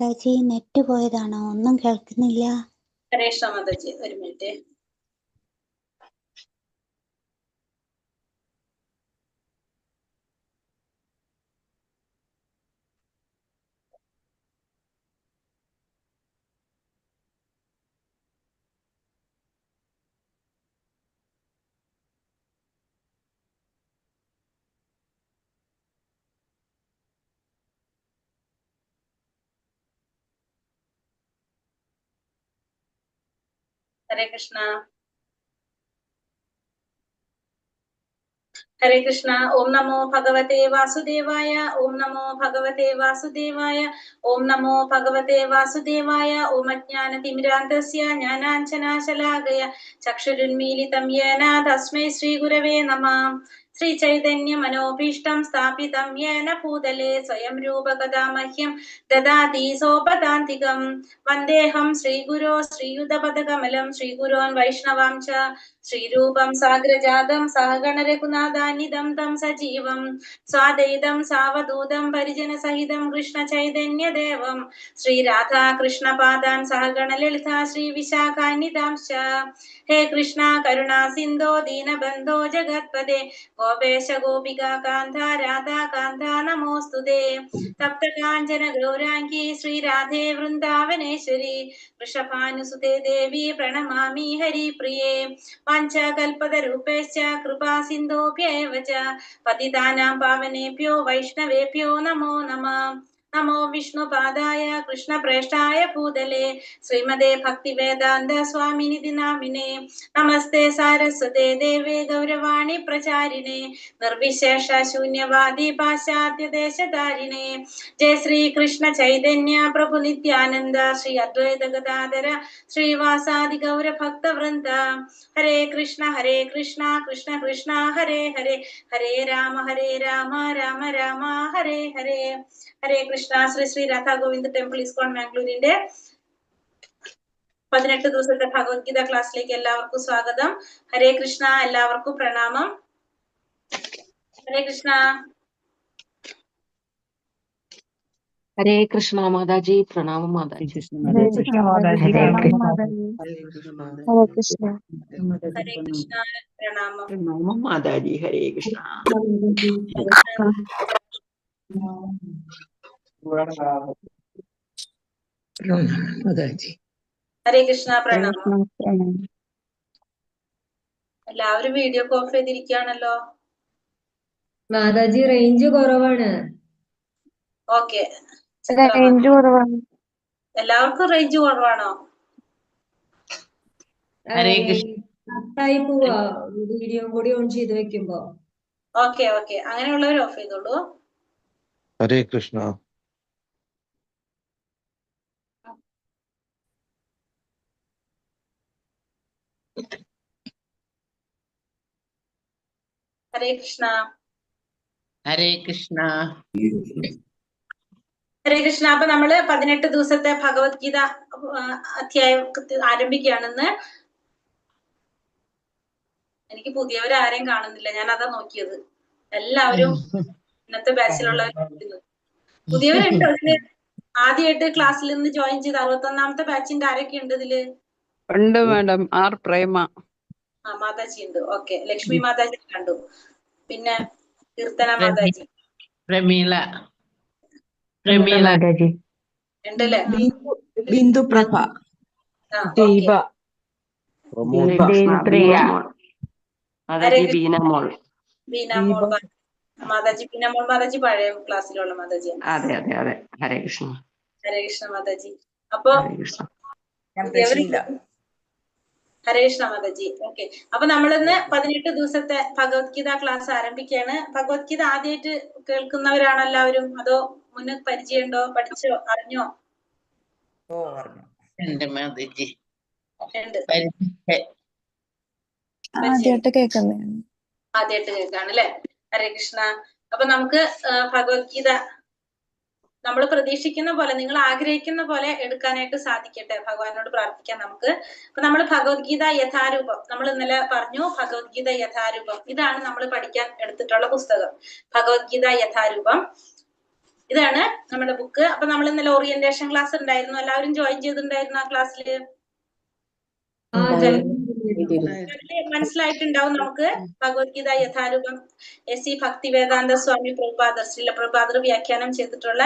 Mataji net പോയതാണോ? ഒന്നും കേൾക്കുന്നില്ല. ഹരേഷ മാതാജി, ഒരു മിനിറ്റ്. ഹരേ കൃഷ്ണ. ഹരേ കൃഷ്ണ. ഓം നമോ ഭഗവതേ വാസുദേവായ. ഓം നമോ ഭഗവതേ വാസുദേവായ. ഓം നമോ ഭഗവതേ വാസുദേവായ. ഓം അജ്ഞാനതിമിരാന്തസ്യ ജ്ഞാനാഞ്ജനാശലാകയ ചക്ഷുരുന്മീലിതം യേന തസ്മൈ ശ്രീഗുരവേ നമഃ. ശ്രീചൈതന്യ മനോഭീഷ്ടം സ്ഥാപിതം യേന ഭൂതലേ സ്വയം രൂപകഥാ മഹ്യം ദദാതി സോപദാന്തികം. വന്ദേഹം ശ്രീഗുരോ ശ്രീയുതപദകമലം ശ്രീഗുരോൻ വൈഷ്ണവാം ച ശ്രീരൂപം സാഗ്രജാതം സഹഗണ രഘുനാഥാന്വിതം തം സജീവം സ്വാദൈതം സാവധൂതം പരിജനസഹിതം കൃഷ്ണ ചൈതന്യദേവം ശ്രീരാധാ കൃഷ്ണപാദാൻ സഹഗണ ലളിതാ ശ്രീ വിശാഖാന്വിതാംശ്ച. ഹേ കൃഷ്ണ കരുണാ സിന്ധോ ദീനബന്ധോ ജഗത്പദേ ഗോപേശ ഗോപികാ കാന്ത രാധാ കാന്ത നമോസ്തുതേ. തപ്തകാഞ്ചന ഗൗരാംഗി ശ്രീരാധേ വൃന്ദാവനേശ്വരി വൃഷഭാനുസുതേ ദേവി പ്രണമാമി ഹരിപ്രിയേ. വാഞ്ചകൽപതരൂപേശ്ച കൃപാ സിന്ധോഭ്യേവ ച പതിതാനാം പാവനേഭ്യോ വൈഷ്ണവേഭ്യോ നമോ നമഃ. നമോ വിഷ്ണുപാദായ കൃഷ്ണപ്രേഷ്ഠായ ഭൂതലേ ശ്രീമതേ ഭക്തിവേദാന്ത സ്വാമിനിധി നാമിനേ. നമസ്തേ സാരസ്വതേ ദേവേ ഗൗരവാണി പ്രചാരിണേ നിർവിശേഷ ശൂന്യവാദി പാശ്ചാത്യദേശധാരിണേ. ജയ ശ്രീ കൃഷ്ണ ചൈതന്യ പ്രഭു നിത്യാനന്ദ ശ്രീ അദ്വൈത ഗദാധര ശ്രീവാസാദി ഗൗരഭക്തവൃന്ദ. ഹരേ കൃഷ്ണ കൃഷ്ണ കൃഷ്ണ ഹരേ ഹരേ ഹരേ രാമ രാമ രാമ ഹരേ ഹരേ. ഹരേ കൃഷ്ണ. ശ്രീ ശ്രീ രാധാ ഗോവിന്ദ് ടെമ്പിൾ ഇസ്കോൺ മാംഗ്ലൂരിന്റെ 18 ദിവസത്തെ ഭഗവത്ഗീത ക്ലാസ്സിലേക്ക് എല്ലാവർക്കും സ്വാഗതം. ഹരേ കൃഷ്ണ. എല്ലാവർക്കും പ്രണാമം. ഹരേ കൃഷ്ണ. ഹരേ കൃഷ്ണ മാതാജി. പ്രണാമം മാതാജി. ഹരേ കൃഷ്ണ മാതാജി. ഹരേ കൃഷ്ണ. പ്രണാമം. പ്രണാമം മാതാജി. ഹരേ കൃഷ്ണ. മാതാജി. ഹരേ കൃഷ്ണ. പ്രണാമം. എല്ലാവരും വീഡിയോ ഓഫ് ചെയ്തിരിക്കുകയാണല്ലോ. മാതാജി റേഞ്ച് കുറവാണ്. ഓക്കെ. റേഞ്ച് കുറവാണ്. എല്ലാവർക്കും റേഞ്ച് കുറവാണോ? ഹരേ കൃഷ്ണ. കട്ടായി പോവാ വീഡിയോ കൂടി ഓൺ ചെയ്ത് വെക്കുമ്പോ. ഓക്കെ അങ്ങനെയുള്ളവർ ഓഫ് ചെയ്തോളൂ. ഹരേ കൃഷ്ണ. ഹരേ കൃഷ്ണ. ഹരേ കൃഷ്ണ. ഹരേ കൃഷ്ണ. അപ്പൊ നമ്മള് 18 ദിവസത്തെ ഭഗവത്ഗീത അധ്യായം ആരംഭിക്കുകയാണെന്ന്. എനിക്ക് പുതിയവരാരെയും കാണുന്നില്ല, ഞാൻ അതാ നോക്കിയത്. എല്ലാവരും ഇന്നത്തെ ബാച്ചിലുള്ളവർ പുതിയവരുണ്ട്. പക്ഷെ ആദ്യമായിട്ട് ക്ലാസ്സിൽ നിന്ന് ജോയിൻ ചെയ്ത് 61ാമത്തെ ബാച്ചിന്റെ ആരൊക്കെ ഉണ്ട് ഇതില്? ഉണ്ട് മാഡം. ആർ പ്രേമ. മാതാജി ഉണ്ട്. ഓക്കെ, ലക്ഷ്മി മാതാജി കണ്ടു. പിന്നെ കീർത്തന മാതാജി, പ്രമീള മാതാജി. ഉണ്ടല്ലേ? ബിന്ദു പ്രഭ, ദീപ, ദേവിപ്രിയ, മാതാജി ബീന മോൾ. ബീനാമോൾ മാതാജി. ബീനാമോൾ മാതാജി പഴയ ക്ലാസ്സിലുള്ള മാതാജിയാണ്. അതെ. ഹരേ കൃഷ്ണ. ഹരേ കൃഷ്ണ മാതാജി. അപ്പൊ ഹരേ കൃഷ്ണ. ഹരേ കൃഷ്ണ മാതാജി. ഓക്കെ, അപ്പൊ നമ്മളിന്ന് 18 ദിവസത്തെ ഭഗവത്ഗീത ക്ലാസ് ആരംഭിക്കുകയാണ്. ഭഗവത്ഗീത ആദ്യമായിട്ട് കേൾക്കുന്നവരാണോ എല്ലാവരും? അതോ മുന്നേ പരിചയമുണ്ടോ, പഠിച്ചോ, അറിഞ്ഞോ? ഉണ്ട് മാതാജി. ഉണ്ട്. ആദ്യമായിട്ട് കേൾക്കുന്നതാണ്. ആദ്യമായിട്ട് കേൾക്കാണ് അല്ലെ? ഹരേ കൃഷ്ണ. അപ്പൊ നമുക്ക് ഭഗവത്ഗീത നമ്മൾ പ്രതീക്ഷിക്കുന്ന പോലെ, നിങ്ങൾ ആഗ്രഹിക്കുന്ന പോലെ എടുക്കാനായിട്ട് സാധിക്കട്ടെ. ഭഗവാനോട് പ്രാർത്ഥിക്കാം നമുക്ക്. അപ്പൊ നമ്മൾ ഭഗവത്ഗീത യഥാരൂപം, നമ്മൾ ഇന്നലെ പറഞ്ഞു ഭഗവത്ഗീത യഥാരൂപം, ഇതാണ് നമ്മൾ പഠിക്കാൻ എടുത്തിട്ടുള്ള പുസ്തകം. ഭഗവത്ഗീത യഥാരൂപം, ഇതാണ് നമ്മുടെ ബുക്ക്. അപ്പൊ നമ്മൾ ഇന്നലെ ഓറിയന്റേഷൻ ക്ലാസ് ഉണ്ടായിരുന്നു. എല്ലാവരും ജോയിൻ ചെയ്തിട്ടുണ്ടായിരുന്നു ആ ക്ലാസ്സില്? മനസ്സിലായിട്ടുണ്ടാവും നമുക്ക്. ഭഗവത്ഗീത യഥാരൂപം എസ് സി ഭക്തിവേദാന്ത സ്വാമി പ്രഭുപാദർ, ശ്രീല പ്രഭുപാദർ വ്യാഖ്യാനം ചെയ്തിട്ടുള്ള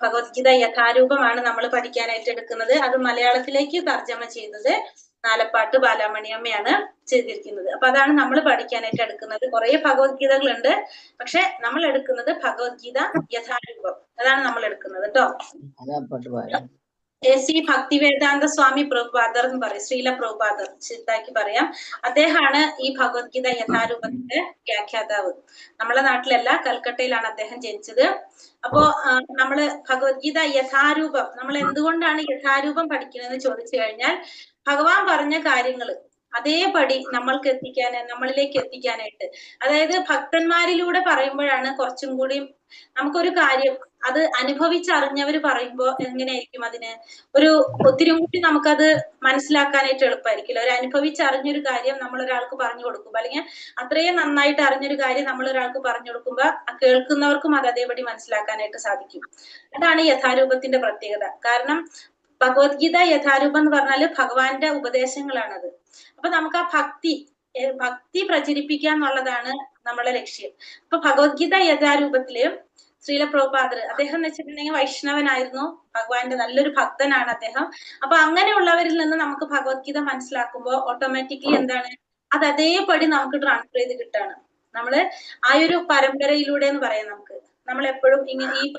ഭഗവത്ഗീത യഥാരൂപമാണ് നമ്മൾ പഠിക്കാനായിട്ട് എടുക്കുന്നത്. അത് മലയാളത്തിലേക്ക് തർജ്ജമ ചെയ്തത് നാലപ്പാട്ട് ബാലാമണിയമ്മയാണ് ചെയ്തിരിക്കുന്നത്. അപ്പൊ അതാണ് നമ്മൾ പഠിക്കാനായിട്ട് എടുക്കുന്നത്. കുറെ ഭഗവത്ഗീതകളുണ്ട്, പക്ഷെ നമ്മൾ എടുക്കുന്നത് ഭഗവത്ഗീത യഥാരൂപം, അതാണ് നമ്മൾ എടുക്കുന്നത് കേട്ടോ. എസ് സി ഭക്തിവേദാന്ത സ്വാമി പ്രഭുപാദർ എന്ന് പറയും, ശ്രീല പ്രഭുപാദർ ചിത്താക്കി പറയാം. അദ്ദേഹമാണ് ഈ ഭഗവത്ഗീത യഥാരൂപത്തിന്റെ വ്യാഖ്യാതാവ്. നമ്മളെ നാട്ടിലല്ല, കൽക്കട്ടയിലാണ് അദ്ദേഹം ജനിച്ചത്. അപ്പോ നമ്മള് ഭഗവത്ഗീത യഥാരൂപം, നമ്മൾ എന്തുകൊണ്ടാണ് യഥാരൂപം പഠിക്കുന്നതെന്ന് ചോദിച്ചു കഴിഞ്ഞാൽ, ഭഗവാൻ പറഞ്ഞ കാര്യങ്ങള് അതേപടി നമ്മളിലേക്ക് എത്തിക്കാനായിട്ട്, അതായത് ഭക്തന്മാരിലൂടെ പറയുമ്പോഴാണ് കുറച്ചും കൂടി നമുക്കൊരു കാര്യം അത് അനുഭവിച്ചറിഞ്ഞവര് പറയുമ്പോ എങ്ങനെയായിരിക്കും, അതിന് ഒത്തിരി കൂടി നമുക്കത് മനസ്സിലാക്കാനായിട്ട് എളുപ്പമായിരിക്കില്ല. ഒരു അനുഭവിച്ചറിഞ്ഞൊരു കാര്യം നമ്മൾ ഒരാൾക്ക് പറഞ്ഞു കൊടുക്കുമ്പോ, അല്ലെങ്കിൽ അത്രയും നന്നായിട്ട് അറിഞ്ഞൊരു കാര്യം നമ്മൾ ഒരാൾക്ക് പറഞ്ഞു കൊടുക്കുമ്പോ കേൾക്കുന്നവർക്കും അത് അതേപടി മനസ്സിലാക്കാനായിട്ട് സാധിക്കും. അതാണ് യഥാരൂപത്തിന്റെ പ്രത്യേകത. കാരണം ഭഗവത്ഗീത യഥാരൂപം എന്ന് പറഞ്ഞാല് ഭഗവാന്റെ ഉപദേശങ്ങളാണത്. അപ്പൊ നമുക്ക് ആ ഭക്തി പ്രചരിപ്പിക്കുക എന്നുള്ളതാണ് നമ്മളെ ലക്ഷ്യം. അപ്പൊ ഭഗവത്ഗീത യഥാരൂപത്തില് ശ്രീല പ്രഭുപാദർ, അദ്ദേഹം എന്ന് വെച്ചിട്ടുണ്ടെങ്കിൽ വൈഷ്ണവനായിരുന്നു, ഭഗവാന്റെ നല്ലൊരു ഭക്തനാണ് അദ്ദേഹം. അപ്പൊ അങ്ങനെയുള്ളവരിൽ നിന്ന് നമുക്ക് ഭഗവത്ഗീത മനസ്സിലാക്കുമ്പോൾ ഓട്ടോമാറ്റിക്കലി എന്താണ്, അത് അതേപടി നമുക്ക് ട്രാൻസ്ഫർ ചെയ്ത് കിട്ടാണ്. നമ്മള് ആ ഒരു പരമ്പരയിലൂടെ എന്ന് പറയാം. നമ്മൾ എപ്പോഴും ഇങ്ങനെ ഈ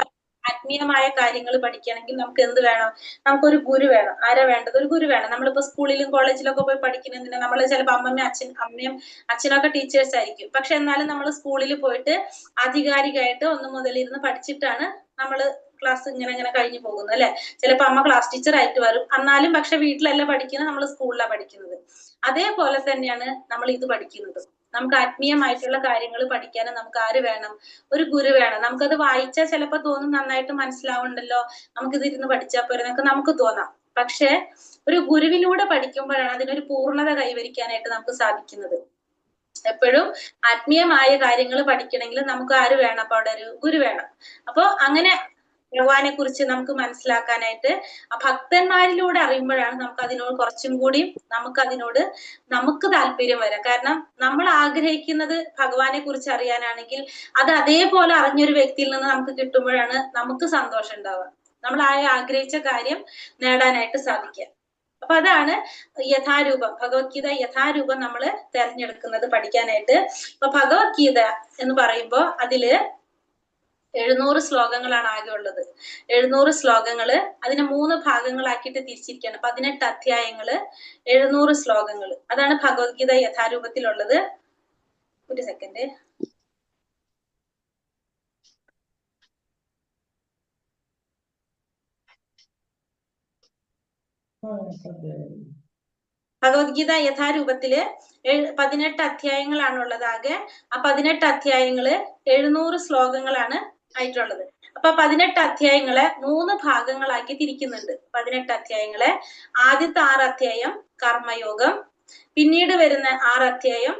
ആത്മീയമായ കാര്യങ്ങൾ പഠിക്കണമെങ്കിൽ നമുക്ക് എന്ത് വേണം? നമുക്കൊരു ഗുരു വേണം. ആരാ വേണ്ടത്? ഒരു ഗുരു വേണം. നമ്മളിപ്പോ സ്കൂളിലും കോളേജിലൊക്കെ പോയി പഠിക്കുന്നതിന് നമ്മൾ ചിലപ്പോൾ അമ്മയും അച്ഛനൊക്കെ ടീച്ചേഴ്സ് ആയിരിക്കും. പക്ഷെ എന്നാലും നമ്മൾ സ്കൂളിൽ പോയിട്ട് ആധികാരികമായിട്ട് 1 മുതൽ ഇരുന്ന് പഠിച്ചിട്ടാണ് നമ്മള് ക്ലാസ് ഇങ്ങനെ കഴിഞ്ഞു പോകുന്നത് അല്ലെ? ചിലപ്പോ അമ്മ ക്ലാസ് ടീച്ചർ ആയിട്ട് വരും, എന്നാലും പക്ഷെ വീട്ടിലല്ല പഠിക്കുന്നത്, നമ്മൾ സ്കൂളിലാണ് പഠിക്കുന്നത്. അതേപോലെ തന്നെയാണ് നമ്മൾ ഇത് പഠിക്കുന്നത്. നമുക്ക് ആത്മീയമായിട്ടുള്ള കാര്യങ്ങൾ പഠിക്കാൻ നമുക്ക് ആര് വേണം? ഒരു ഗുരു വേണം. നമുക്കത് വായിച്ചാൽ ചിലപ്പോൾ തോന്നും നന്നായിട്ട് മനസ്സിലാവുണ്ടല്ലോ, നമുക്കിത് ഇരുന്ന് പഠിച്ചാൽ പോരെ എന്നൊക്കെ നമുക്ക് തോന്നാം. പക്ഷെ ഒരു ഗുരുവിലൂടെ പഠിക്കുമ്പോഴാണ് അതിനൊരു പൂർണ്ണത കൈവരിക്കാനായിട്ട് നമുക്ക് സാധിക്കുന്നത്. എപ്പോഴും ആത്മീയമായ കാര്യങ്ങൾ പഠിക്കണമെങ്കിൽ നമുക്ക് ആര് വേണം? അപ്പൊ അവിടെ ഒരു ഗുരു വേണം. അപ്പൊ അങ്ങനെ ഭഗവാനെ കുറിച്ച് നമുക്ക് മനസ്സിലാക്കാനായിട്ട് ആ ഭക്തന്മാരിലൂടെ അറിയുമ്പോഴാണ് നമുക്ക് അതിനോട് കുറച്ചും കൂടി നമുക്ക് താല്പര്യം വരാം. കാരണം നമ്മൾ ആഗ്രഹിക്കുന്നത് ഭഗവാനെ കുറിച്ച് അറിയാനാണെങ്കിൽ അത് അതേപോലെ അറിഞ്ഞൊരു വ്യക്തിയിൽ നിന്ന് നമുക്ക് കിട്ടുമ്പോഴാണ് നമുക്ക് സന്തോഷം ഉണ്ടാവുക, നമ്മൾ ആഗ്രഹിച്ച കാര്യം നേടാനായിട്ട് സാധിക്കുക. അപ്പൊ അതാണ് യഥാരൂപം, ഭഗവത്ഗീത യഥാരൂപം നമ്മൾ തെരഞ്ഞെടുക്കുന്നത് പഠിക്കാനായിട്ട്. അപ്പൊ ഭഗവത്ഗീത എന്ന് പറയുമ്പോ അതില് 700 ശ്ലോകങ്ങളാണ് ആകെ ഉള്ളത്. 700 ശ്ലോകങ്ങള് അതിനെ 3 ഭാഗങ്ങളാക്കിയിട്ട് തിരിച്ചിരിക്കുകയാണ്. 18 അധ്യായങ്ങള്, 700 ശ്ലോകങ്ങള്. അതാണ് ഭഗവത്ഗീത യഥാരൂപത്തിലുള്ളത്. ഒരു സെക്കൻഡ്. ഭഗവത്ഗീത യഥാരൂപത്തില് 18 അധ്യായങ്ങളാണുള്ളത് ആകെ. ആ 18 അധ്യായങ്ങള് 700 ശ്ലോകങ്ങളാണ് ആയിട്ടുള്ളത്. അപ്പൊ 18 അധ്യായങ്ങളെ 3 ഭാഗങ്ങളാക്കി തിരിക്കുന്നുണ്ട്. 18 അധ്യായങ്ങളെ ആദ്യത്തെ 6 അധ്യായം കർമ്മയോഗം, പിന്നീട് വരുന്ന 6 അധ്യായം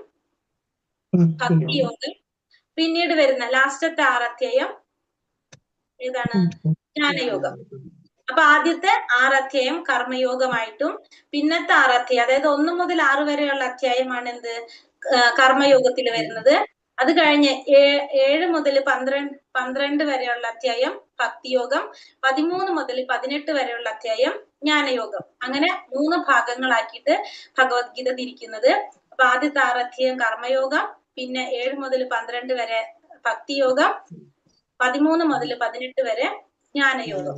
ഭക്തിയോഗം, പിന്നീട് വരുന്ന ലാസ്റ്റത്തെ 6 അധ്യായം ഏതാണ്? ജ്ഞാനയോഗം. അപ്പൊ ആദ്യത്തെ 6 അധ്യായം കർമ്മയോഗമായിട്ടും പിന്നത്തെ 6 അധ്യായം, അതായത് 1 മുതൽ 6 വരെയുള്ള അധ്യായമാണ് എന്ത്? കർമ്മയോഗത്തിൽ വരുന്നത്. അത് കഴിഞ്ഞ് 7 മുതൽ 12 വരെയുള്ള അധ്യായം ഭക്തിയോഗം, 13 മുതൽ 18 വരെയുള്ള അധ്യായം ജ്ഞാനയോഗം. അങ്ങനെ 3 ഭാഗങ്ങളാക്കിയിട്ട് ഭഗവത്ഗീത തിരിക്കുന്നത്. അപ്പൊ ആദ്യത്തെ 6 അധ്യായം കർമ്മയോഗം, പിന്നെ 7 മുതൽ 12 വരെ ഭക്തിയോഗം, 13 മുതൽ 18 വരെ ജ്ഞാനയോഗം.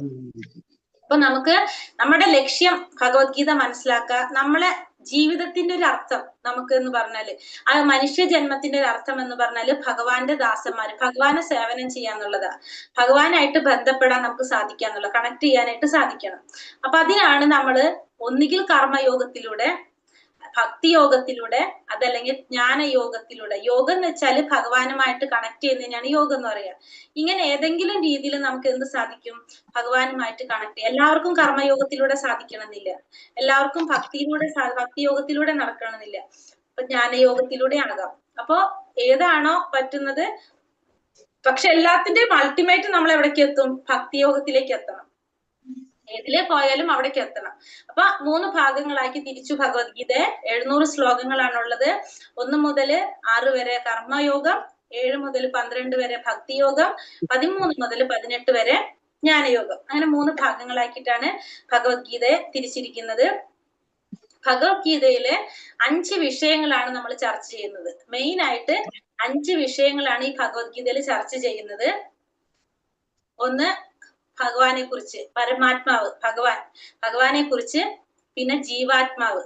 അപ്പൊ നമുക്ക് നമ്മുടെ ലക്ഷ്യം ഭഗവത്ഗീത മനസ്സിലാക്കുക. നമ്മളെ ജീവിതത്തിന്റെ ഒരു അർത്ഥം നമുക്ക് എന്ന് പറഞ്ഞാല്, ആ മനുഷ്യ ജന്മത്തിന്റെ ഒരു അർത്ഥം എന്ന് പറഞ്ഞാല് ഭഗവാന്റെ ദാസന്മാര്, ഭഗവാനെ സേവനം ചെയ്യാന്നുള്ളതാ. ഭഗവാനായിട്ട് ബന്ധപ്പെടാൻ നമുക്ക് സാധിക്കാന്നുള്ള, കണക്ട് ചെയ്യാനായിട്ട് സാധിക്കണം. അപ്പൊ അതിനാണ് നമ്മള് ഒന്നുകിൽ കർമ്മയോഗത്തിലൂടെ, ഭക്തിയോഗത്തിലൂടെ, അതല്ലെങ്കിൽ ജ്ഞാനയോഗത്തിലൂടെ. യോഗം എന്ന് വെച്ചാൽ ഭഗവാനുമായിട്ട് കണക്ട് ചെയ്യുന്നതിനാണ് യോഗം എന്ന് പറയുക. ഇങ്ങനെ ഏതെങ്കിലും രീതിയിൽ നമുക്ക് എന്ത് സാധിക്കും? ഭഗവാനുമായിട്ട് കണക്ട് ചെയ്യാം. എല്ലാവർക്കും കർമ്മയോഗത്തിലൂടെ സാധിക്കണമെന്നില്ല, എല്ലാവർക്കും ഭക്തിയോഗത്തിലൂടെ നടക്കണമെന്നില്ല. അപ്പൊ ജ്ഞാനയോഗത്തിലൂടെ ആകാം. അപ്പൊ ഏതാണോ പറ്റുന്നത്, പക്ഷെ എല്ലാത്തിന്റെയും അൾട്ടിമേറ്റ് നമ്മൾ എവിടേക്ക് എത്തും? ഭക്തിയോഗത്തിലേക്ക് എത്തണം. ഏതിലെ പോയാലും അവിടേക്ക് എത്തണം. അപ്പൊ 3 ഭാഗങ്ങളാക്കി തിരിച്ചു ഭഗവത്ഗീതയെ. 700 ശ്ലോകങ്ങളാണുള്ളത്. 1 മുതൽ 6 വരെ കർമ്മയോഗം, 7 മുതൽ 12 വരെ ഭക്തിയോഗം, 13 മുതൽ 18 വരെ ജ്ഞാനയോഗം. അങ്ങനെ 3 ഭാഗങ്ങളാക്കിയിട്ടാണ് ഭഗവത്ഗീതയെ തിരിച്ചിരിക്കുന്നത്. ഭഗവത്ഗീതയിലെ 5 വിഷയങ്ങളാണ് നമ്മൾ ചർച്ച ചെയ്യുന്നത്. മെയിൻ ആയിട്ട് 5 വിഷയങ്ങളാണ് ഈ ഭഗവത്ഗീതയിൽ ചർച്ച ചെയ്യുന്നത്. ഒന്ന് ഭഗവാനെ കുറിച്ച്, പരമാത്മാവ്, ഭഗവാനെ കുറിച്ച്. പിന്നെ ജീവാത്മാവ്.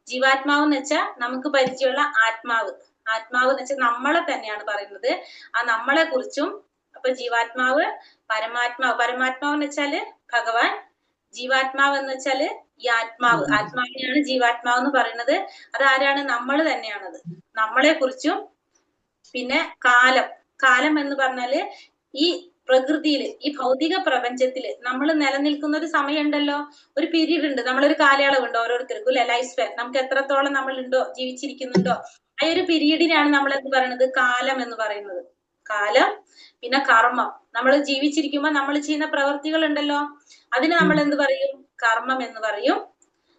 ജീവാത്മാവ് എന്ന് വെച്ചാൽ നമുക്ക് പരിചയമുള്ള ആത്മാവ്. ആത്മാവ് എന്ന് വെച്ചാൽ നമ്മളെ തന്നെയാണ് പറയുന്നത്. ആ നമ്മളെ കുറിച്ചും. അപ്പൊ ജീവാത്മാവ്, പരമാത്മാവ്. പരമാത്മാവ് എന്ന് വെച്ചാല് ഭഗവാൻ. ജീവാത്മാവ് എന്ന് വെച്ചാല് ഈ ആത്മാവ്. ആത്മാവിനെയാണ് ജീവാത്മാവ് എന്ന് പറയുന്നത്. അതാരാണ്? നമ്മൾ തന്നെയാണത്. നമ്മളെ കുറിച്ചും. പിന്നെ കാലം. കാലം എന്ന് പറഞ്ഞാല് ഈ പ്രകൃതിയില്, ഈ ഭൗതിക പ്രപഞ്ചത്തില് നമ്മൾ നിലനിൽക്കുന്ന ഒരു സമയം ഉണ്ടല്ലോ, ഒരു പീരീഡ് ഉണ്ട്, നമ്മളൊരു കാലയളവുണ്ട് ഓരോരുത്തർക്കും അല്ലെ, ലൈഫ് സ്പാൻ. നമുക്ക് എത്രത്തോളം നമ്മൾ ഉണ്ടോ, ജീവിച്ചിരിക്കുന്നുണ്ടോ, ആ ഒരു പീരീഡിനാണ് നമ്മൾ എന്ത് പറയുന്നത്? കാലം എന്ന് പറയുന്നത്. കാലം. പിന്നെ കർമ്മം. നമ്മൾ ജീവിച്ചിരിക്കുമ്പോ നമ്മൾ ചെയ്യുന്ന പ്രവൃത്തികൾ ഉണ്ടല്ലോ, അതിന് നമ്മൾ എന്ത് പറയും? കർമ്മം എന്ന് പറയും.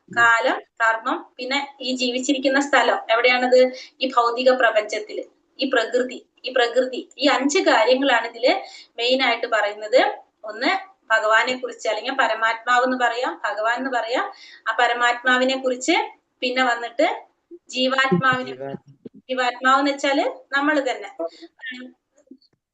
കാലം, കർമ്മം. പിന്നെ ഈ ജീവിച്ചിരിക്കുന്ന സ്ഥലം എവിടെയാണത്? ഈ ഭൗതിക പ്രപഞ്ചത്തില്, ഈ പ്രകൃതി. ഈ 5 കാര്യങ്ങളാണ് ഇതില് മെയിൻ ആയിട്ട് പറയുന്നത്. ഒന്ന് ഭഗവാനെ കുറിച്ച്, അല്ലെങ്കിൽ പരമാത്മാവ് എന്ന് പറയാം, ഭഗവാൻ എന്ന് പറയാം. ആ പരമാത്മാവിനെ കുറിച്ച്. പിന്നെ വന്നിട്ട് ജീവാത്മാവിനെ. ജീവാത്മാവ് എന്ന് വെച്ചാല് നമ്മൾ തന്നെ,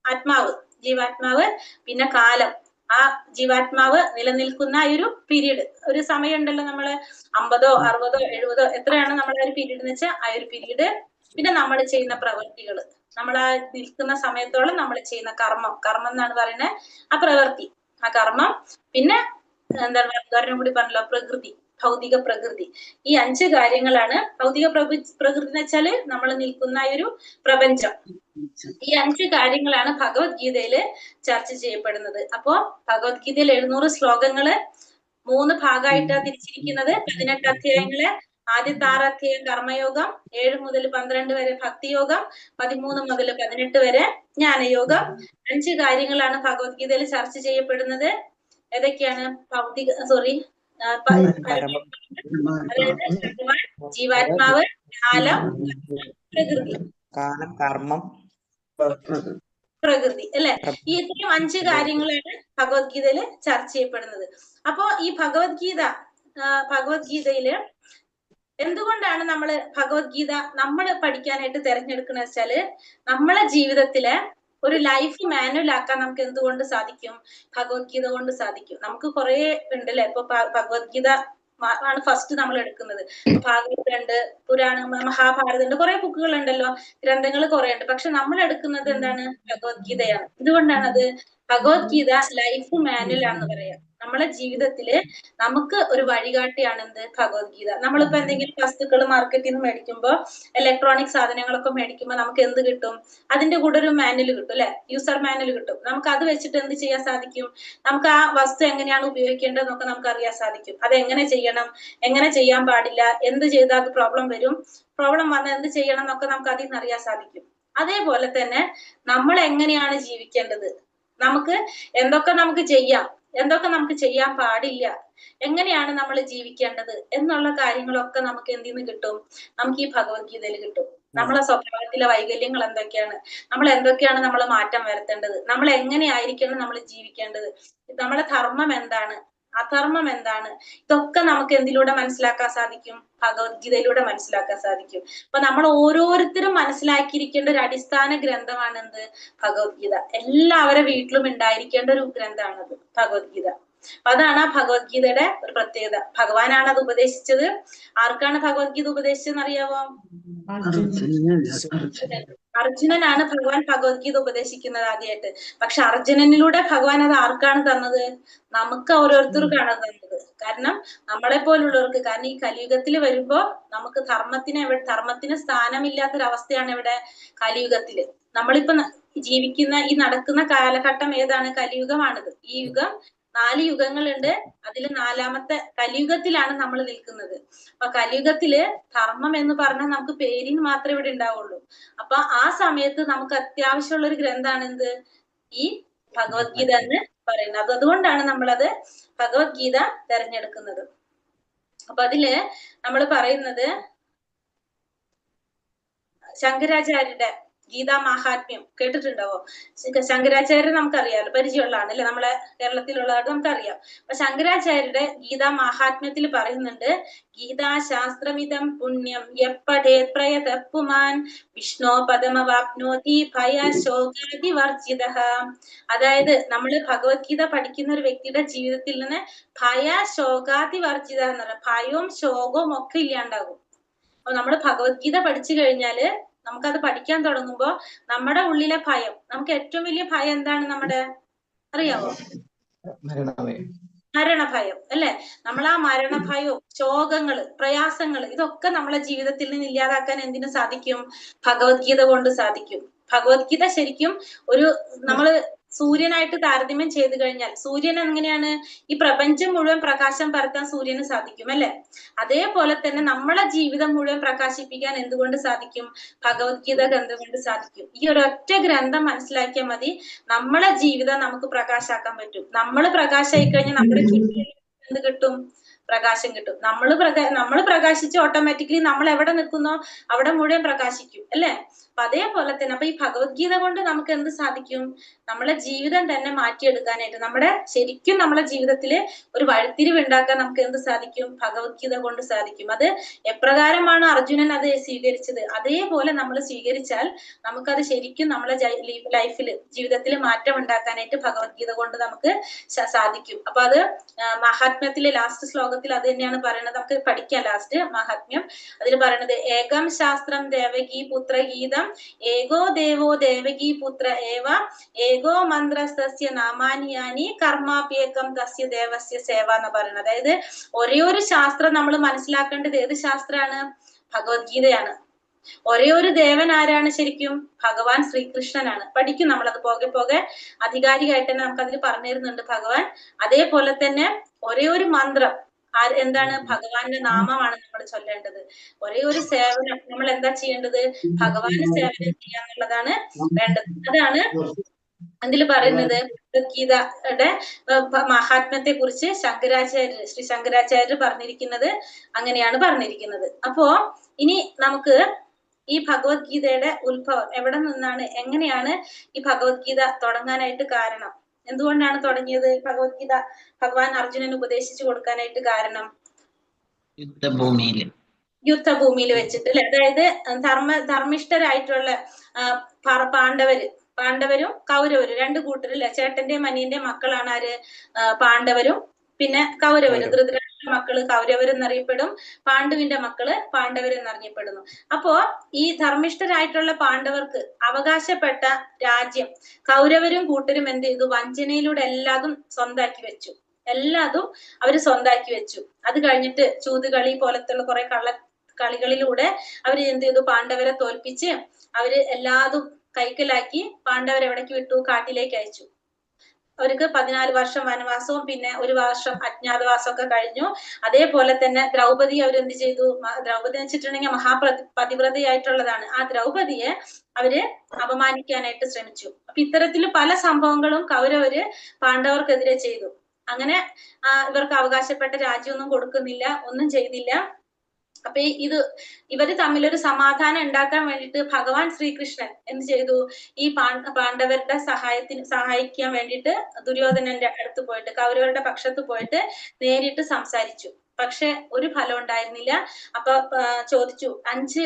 ആത്മാവ്, ജീവാത്മാവ്. പിന്നെ കാലം. ആ ജീവാത്മാവ് നിലനിൽക്കുന്ന ആ ഒരു പീരീഡ്, ഒരു സമയം ഉണ്ടല്ലോ, നമ്മള് 50ഓ 60ഓ 70ഓ എത്രയാണ് നമ്മളെ ഒരു പീരീഡ് എന്ന് വെച്ചാൽ ആ ഒരു പീരീഡ്. പിന്നെ നമ്മൾ ചെയ്യുന്ന പ്രവൃത്തികൾ, നമ്മൾ ആ നിൽക്കുന്ന സമയത്തോളം നമ്മൾ ചെയ്യുന്ന കർമ്മം. കർമ്മം എന്നാണ് പറയുന്നത് ആ പ്രവൃത്തി, ആ കർമ്മം. പിന്നെ എന്താണ് ഉദാഹരണം കൂടി പറഞ്ഞല്ലോ, പ്രകൃതി, ഭൗതിക പ്രകൃതി. ഈ 5 കാര്യങ്ങളാണ് ഭൗതിക പ്രകൃതി എന്ന് വെച്ചാല് നമ്മൾ നിൽക്കുന്ന ഒരു പ്രപഞ്ചം. ഈ 5 കാര്യങ്ങളാണ് ഭഗവത്ഗീതയില് ചർച്ച ചെയ്യപ്പെടുന്നത്. അപ്പോ ഭഗവത്ഗീതയിൽ 700 ശ്ലോകങ്ങള് 3 ഭാഗമായിട്ടാണ് തിരിച്ചിരിക്കുന്നത്. 18 അധ്യായങ്ങള്. ആദ്യത്തെ 6 അധ്യായം കർമ്മയോഗം, 7 മുതൽ 12 വരെ ഭക്തിയോഗം, 13 മുതൽ 18 വരെ ജ്ഞാനയോഗം. 5 കാര്യങ്ങളാണ് ഭഗവത്ഗീതയിൽ ചർച്ച ചെയ്യപ്പെടുന്നത്. ഏതൊക്കെയാണ്? അതായത് ജീവാത്മാവ്, കാലം, പ്രകൃതി. കർമ്മം, പ്രകൃതി അല്ലെ? ഈ ഇത്രയും 5 കാര്യങ്ങളാണ് ഭഗവത്ഗീതയിൽ ചർച്ച ചെയ്യപ്പെടുന്നത്. അപ്പോ ഈ ഭഗവത്ഗീതയില് എന്തുകൊണ്ടാണ് നമ്മൾ ഭഗവത്ഗീത നമ്മൾ പഠിക്കാനായിട്ട് തിരഞ്ഞെടുക്കുന്നത് വെച്ചാല്, നമ്മളെ ജീവിതത്തിലെ ഒരു ലൈഫ് മാനുവൽ ആക്കാൻ നമുക്ക് എന്തുകൊണ്ട് സാധിക്കും? ഭഗവത്ഗീത കൊണ്ട് സാധിക്കും. നമുക്ക് കുറെ ഉണ്ട് അല്ലെ. ഇപ്പൊ ഭഗവത്ഗീത ആണ് ഫസ്റ്റ് നമ്മൾ എടുക്കുന്നത്. ഭാഗവതം ഉണ്ട്, പുരാണം, മഹാഭാരതം ഉണ്ട്, കുറെ ബുക്കുകൾ ഉണ്ടല്ലോ, ഗ്രന്ഥങ്ങൾ കുറെ ഉണ്ട്. പക്ഷെ നമ്മൾ എടുക്കുന്നത് എന്താണ്? ഭഗവത്ഗീതയാണ്. എന്തുകൊണ്ടാണത്? ഭഗവത്ഗീത ലൈഫ് മാനുവൽ ആണെന്ന് പറയാം. നമ്മളെ ജീവിതത്തില് നമുക്ക് ഒരു വഴികാട്ടിയാണ് എന്ത്? ഭഗവത്ഗീത. നമ്മളിപ്പോ എന്തെങ്കിലും വസ്തുക്കൾ മാർക്കറ്റിൽ നിന്ന് മേടിക്കുമ്പോൾ, ഇലക്ട്രോണിക് സാധനങ്ങളൊക്കെ മേടിക്കുമ്പോൾ നമുക്ക് എന്ത് കിട്ടും? അതിന്റെ കൂടെ ഒരു മാനുവൽ കിട്ടും അല്ലെ, യൂസർ മാനുവൽ കിട്ടും. നമുക്ക് അത് വെച്ചിട്ട് എന്ത് ചെയ്യാൻ സാധിക്കും? നമുക്ക് ആ വസ്തു എങ്ങനെയാണ് ഉപയോഗിക്കേണ്ടതെന്നൊക്കെ നമുക്ക് അറിയാൻ സാധിക്കും. അത് എങ്ങനെ ചെയ്യണം, എങ്ങനെ ചെയ്യാൻ പാടില്ല, എന്ത് ചെയ്താൽ അത് പ്രോബ്ലം വരും, പ്രോബ്ലം വന്നാൽ എന്ത് ചെയ്യണം എന്നൊക്കെ നമുക്ക് അതിൽ നിന്ന് അറിയാൻ സാധിക്കും. അതേപോലെ തന്നെ നമ്മൾ എങ്ങനെയാണ് ജീവിക്കേണ്ടത്, നമുക്ക് എന്തൊക്കെ നമുക്ക് ചെയ്യാം, എന്തൊക്കെ നമുക്ക് ചെയ്യാൻ പാടില്ല, എങ്ങനെയാണ് നമ്മൾ ജീവിക്കേണ്ടത് എന്നുള്ള കാര്യങ്ങളൊക്കെ നമുക്ക് എന്തിൽ നിന്ന് കിട്ടും? നമുക്ക് ഈ ഭഗവത്ഗീതയിൽ കിട്ടും. നമ്മളെ സ്വഭാവത്തിലെ വൈകല്യങ്ങൾ എന്തൊക്കെയാണ്, നമ്മൾ എന്തൊക്കെയാണ് നമ്മൾ മാറ്റം വരുത്തേണ്ടത്, നമ്മൾ എങ്ങനെയായിരിക്കണം നമ്മൾ ജീവിക്കേണ്ടത്, നമ്മളെ ധർമ്മം എന്താണ്, അധർമ്മം എന്താണ്, ഇതൊക്കെ നമുക്ക് എന്തിലൂടെ മനസ്സിലാക്കാൻ സാധിക്കും? ഭഗവത്ഗീതയിലൂടെ മനസ്സിലാക്കാൻ സാധിക്കും. അപ്പൊ നമ്മൾ ഓരോരുത്തരും മനസ്സിലാക്കിയിരിക്കേണ്ട ഒരു അടിസ്ഥാന ഗ്രന്ഥമാണ് എന്ത്? ഭഗവത്ഗീത. എല്ലാവരുടെ വീട്ടിലും ഉണ്ടായിരിക്കേണ്ട ഒരു ഗ്രന്ഥമാണത് ഭഗവത്ഗീത. അപ്പൊ അതാണ് ആ ഭഗവത്ഗീതയുടെ ഒരു പ്രത്യേകത. ഭഗവാനാണ് അത് ഉപദേശിച്ചത്. ആർക്കാണ് ഭഗവത്ഗീത ഉപദേശിച്ചതെന്ന് അറിയാവോ? അർജുനനാണ് ഭഗവാൻ ഭഗവത്ഗീത ഉപദേശിക്കുന്നത് ആദ്യമായിട്ട്. പക്ഷെ അർജുനനിലൂടെ ഭഗവാൻ അത് ആർക്കാണ് തന്നത്? നമുക്ക് ഓരോരുത്തർക്കാണ് തന്നത്. കാരണം നമ്മളെ പോലുള്ളവർക്ക്. കാരണം ഈ കലിയുഗത്തിൽ വരുമ്പോ നമുക്ക് ധർമ്മത്തിന് സ്ഥാനമില്ലാത്തൊരവസ്ഥയാണ് ഇവിടെ കലിയുഗത്തില്. നമ്മളിപ്പോ ജീവിക്കുന്ന ഈ നടക്കുന്ന കാലഘട്ടം ഏതാണ്? കലിയുഗമാണിത്. ഈ യുഗം 4 യുഗങ്ങളുണ്ട്. അതിൽ 4ാമത്തെ കലിയുഗത്തിലാണ് നമ്മൾ നിൽക്കുന്നത്. അപ്പൊ കലിയുഗത്തില് ധർമ്മം എന്ന് പറഞ്ഞാൽ നമുക്ക് പേരിന് മാത്രമേ ഇവിടെ ഉണ്ടാവുള്ളൂ. അപ്പൊ ആ സമയത്ത് നമുക്ക് അത്യാവശ്യമുള്ള ഒരു ഗ്രന്ഥാണ് എന്ത്? ഈ ഭഗവത്ഗീത എന്ന് പറയുന്നത്. അതുകൊണ്ടാണ് നമ്മളത് ഭഗവത്ഗീത തെരഞ്ഞെടുക്കുന്നത്. അപ്പൊ അതില് നമ്മൾ പറയുന്നത് ശങ്കരാചാര്യരുടെ ഗീതാ മഹാത്മ്യം കേട്ടിട്ടുണ്ടാവോ? ശങ്കരാചാര്യരെ നമുക്കറിയാലോ, പരിചയമുള്ളതാണ് അല്ലെ, നമ്മളെ കേരളത്തിലുള്ളതായിട്ട് നമുക്കറിയാം. അപ്പൊ ശങ്കരാചാര്യരുടെ ഗീതാ മഹാത്മ്യത്തിൽ പറയുന്നുണ്ട്, ഗീതാശാസ്ത്രമിതം പുണ്യം യപ്പഠേത് പ്രയതഃ വിഷ്ണോ പദമവാപ്നോതി ഭയശോകാദി വർജിതഃ. അതായത് നമ്മൾ ഭഗവത്ഗീത പഠിക്കുന്ന ഒരു വ്യക്തിയുടെ ജീവിതത്തിൽ നിന്ന് ഭയശോകാദി വർജിത എന്ന് പറയാം. ഭയവും ശോകവും ഒക്കെ ഇല്ലാണ്ടാകും. അപ്പൊ നമ്മൾ ഭഗവത്ഗീത പഠിച്ചു കഴിഞ്ഞാല്, നമുക്കത് പഠിക്കാൻ തുടങ്ങുമ്പോ നമ്മുടെ ഉള്ളിലെ ഭയം, നമുക്ക് ഏറ്റവും വലിയ ഭയം എന്താണ്? നമ്മുടെ അറിയാവോ? മരണഭയം അല്ലെ. നമ്മൾ ആ മരണഭയവും ശോകങ്ങള് പ്രയാസങ്ങള് ഇതൊക്കെ നമ്മളെ ജീവിതത്തിൽ നിന്ന് ഇല്ലാതാക്കാൻ എന്തിനു സാധിക്കും? ഭഗവത്ഗീത കൊണ്ട് സാധിക്കും. ഭഗവത്ഗീത ശരിക്കും ഒരു നമ്മള് സൂര്യനായിട്ട് താരതമ്യം ചെയ്തു കഴിഞ്ഞാൽ, സൂര്യൻ എങ്ങനെയാണ്? ഈ പ്രപഞ്ചം മുഴുവൻ പ്രകാശം പരത്താൻ സൂര്യന് സാധിക്കും അല്ലെ. അതേപോലെ തന്നെ നമ്മളെ ജീവിതം മുഴുവൻ പ്രകാശിപ്പിക്കാൻ എന്തുകൊണ്ട് സാധിക്കും? ഭഗവത്ഗീത ഗ്രന്ഥം കൊണ്ട് സാധിക്കും. ഈ ഒരൊറ്റ ഗ്രന്ഥം മനസ്സിലാക്കിയാൽ മതി, നമ്മളെ ജീവിതം നമുക്ക് പ്രകാശാക്കാൻ പറ്റും. നമ്മൾ പ്രകാശമായി കഴിഞ്ഞാൽ നമ്മുടെ ചുറ്റും എന്ത് കിട്ടും? പ്രകാശം കിട്ടും. നമ്മൾ പ്രകാശിച്ച് ഓട്ടോമാറ്റിക്കലി നമ്മൾ എവിടെ നിൽക്കുന്നോ അവിടെ മുഴുവൻ പ്രകാശിക്കും അല്ലെ. അപ്പൊ അതേപോലെ തന്നെ അപ്പൊ ഈ ഭഗവത്ഗീത കൊണ്ട് നമുക്ക് എന്ത് സാധിക്കും? നമ്മളെ ജീവിതം തന്നെ മാറ്റിയെടുക്കാനായിട്ട്, ശരിക്കും നമ്മളെ ജീവിതത്തില് ഒരു വഴിത്തിരിവ് ഉണ്ടാക്കാൻ നമുക്ക് എന്ത് സാധിക്കും? ഭഗവത്ഗീത കൊണ്ട് സാധിക്കും. അത് എപ്രകാരമാണ് അർജുനൻ അത് സ്വീകരിച്ചത്, അതേപോലെ നമ്മൾ സ്വീകരിച്ചാൽ നമുക്കത് ശരിക്കും നമ്മളെ ലൈഫില് ജീവിതത്തിൽ മാറ്റം ഉണ്ടാക്കാനായിട്ട് ഭഗവത്ഗീത കൊണ്ട് നമുക്ക് സാധിക്കും. അപ്പൊ അത് മഹാത്മ്യത്തിലെ ലാസ്റ്റ് ശ്ലോകത്തിൽ അത് തന്നെയാണ് പറയുന്നത്. നമുക്ക് പഠിക്കാം ലാസ്റ്റ് മഹാത്മ്യം. അതിൽ പറയുന്നത്, ഏകം ശാസ്ത്രം ദേവകീ പുത്ര ഗീതം ഏകോ ദേവോ ദേവകീ പുത്ര ഏവ ഏകോ മന്ത്രസ്തസ്യ നാമാനിയാനി കർമാപ്യേകം തസ്യ ദേവസ്യ സേവ എന്ന് പറയുന്നത്. അതായത് ഒരേ ഒരു ശാസ്ത്രം നമ്മൾ മനസ്സിലാക്കേണ്ടത് ഏത് ശാസ്ത്രമാണ്? ഭഗവത്ഗീതയാണ്. ഒരേ ഒരു ദേവൻ ആരാണ്? ശരിക്കും ഭഗവാൻ ശ്രീകൃഷ്ണനാണ്. പഠിക്കും നമ്മളത് പോകെ പോകെ ആധികാരികമായിട്ട് തന്നെ നമുക്ക് അതിൽ പറഞ്ഞു തരുന്നുണ്ട് ഭഗവാൻ. അതേപോലെ തന്നെ ഒരേ ഒരു മന്ത്രം എന്താണ്? ഭഗവാന്റെ നാമമാണ് നമ്മൾ ചൊല്ലേണ്ടത്. ഒരേ ഒരു സേവനം നമ്മൾ എന്താ ചെയ്യേണ്ടത്? ഭഗവാന് സേവനം ചെയ്യാന്നുള്ളതാണ് വേണ്ടത്. അതാണ് അതിൽ പറയുന്നത്. ഭഗവത്ഗീതയുടെ മഹാത്മ്യത്തെ കുറിച്ച് ശ്രീ ശങ്കരാചാര്യർ പറഞ്ഞിരിക്കുന്നത് അങ്ങനെയാണ് പറഞ്ഞിരിക്കുന്നത്. അപ്പോ ഇനി നമുക്ക് ഈ ഭഗവത്ഗീതയുടെ ഉത്ഭവം എവിടെ നിന്നാണ്, എങ്ങനെയാണ് ഈ ഭഗവത്ഗീത തുടങ്ങാനായിട്ട് കാരണം, എന്തുകൊണ്ടാണ് തുടങ്ങിയത് ഭഗവത്ഗീത ഭഗവാൻ അർജുനന് ഉപദേശിച്ചു കൊടുക്കാനായിട്ട് കാരണം? യുദ്ധഭൂമിയിൽ വെച്ചിട്ട് അല്ലെ. അതായത് ധർമ്മിഷ്ഠരായിട്ടുള്ള പാണ്ഡവര് പാണ്ഡവരും കൗരവരും രണ്ട് കൂട്ടരില്ല, ചേട്ടന്റെയും അനിയന്റെയും മക്കളാണ് ആര്? പാണ്ഡവരും പിന്നെ കൗരവരും. ധൃതരാഷ്ട്ര മക്കള് കൗരവരെന്നറിയപ്പെടും, പാണ്ഡുവിന്റെ മക്കള് പാണ്ഡവരെന്നറിയപ്പെടുന്നു. അപ്പോ ഈ ധർമ്മിഷ്ഠരായിട്ടുള്ള പാണ്ഡവർക്ക് അവകാശപ്പെട്ട രാജ്യം കൗരവരും കൂട്ടരും എന്ത് ചെയ്തു? വഞ്ചനയിലൂടെ എല്ലാതും സ്വന്താക്കി വെച്ചു. എല്ലാതും അവര് സ്വന്താക്കി വെച്ചു. അത് കഴിഞ്ഞിട്ട് ചൂതുകളി പോലത്തുള്ള കുറെ കളികളിലൂടെ അവര് എന്ത് ചെയ്തു? പാണ്ഡവരെ തോൽപ്പിച്ച് അവര് എല്ലാതും കൈക്കലാക്കി പാണ്ഡവരെ എവിടേക്ക് വിട്ടു? കാട്ടിലേക്ക് അയച്ചു. അവർക്ക് 14 വർഷം വനവാസവും പിന്നെ 1 വർഷം അജ്ഞാതവാസം ഒക്കെ കഴിഞ്ഞു. അതേപോലെ തന്നെ ദ്രൗപദി അവരെന്ത് ചെയ്തു? ദ്രൗപദി എന്ന് വെച്ചിട്ടുണ്ടെങ്കിൽ പതിവ്രതയായിട്ടുള്ളതാണ്. ആ ദ്രൗപദിയെ അവര് അപമാനിക്കാനായിട്ട് ശ്രമിച്ചു. അപ്പൊ ഇത്തരത്തില് പല സംഭവങ്ങളും കൗരവര് പാണ്ഡവർക്കെതിരെ ചെയ്തു. അങ്ങനെ ഇവർക്ക് അവകാശപ്പെട്ട രാജ്യമൊന്നും കൊടുക്കുന്നില്ല, ഒന്നും ചെയ്തില്ല. അപ്പൊ ഇവര് തമ്മിലൊരു സമാധാനം ഉണ്ടാക്കാൻ വേണ്ടിയിട്ട് ഭഗവാൻ ശ്രീകൃഷ്ണൻ എന്ത് ചെയ്തു? ഈ പാണ്ഡവരുടെ സഹായിക്കാൻ വേണ്ടിയിട്ട് ദുര്യോധനന്റെ അടുത്ത് പോയിട്ട് കൗരവരുടെ പക്ഷത്ത് പോയിട്ട് നേരിട്ട് സംസാരിച്ചു. പക്ഷെ ഒരു ഫലം ഉണ്ടായിരുന്നില്ല. അപ്പൊ ചോദിച്ചു 5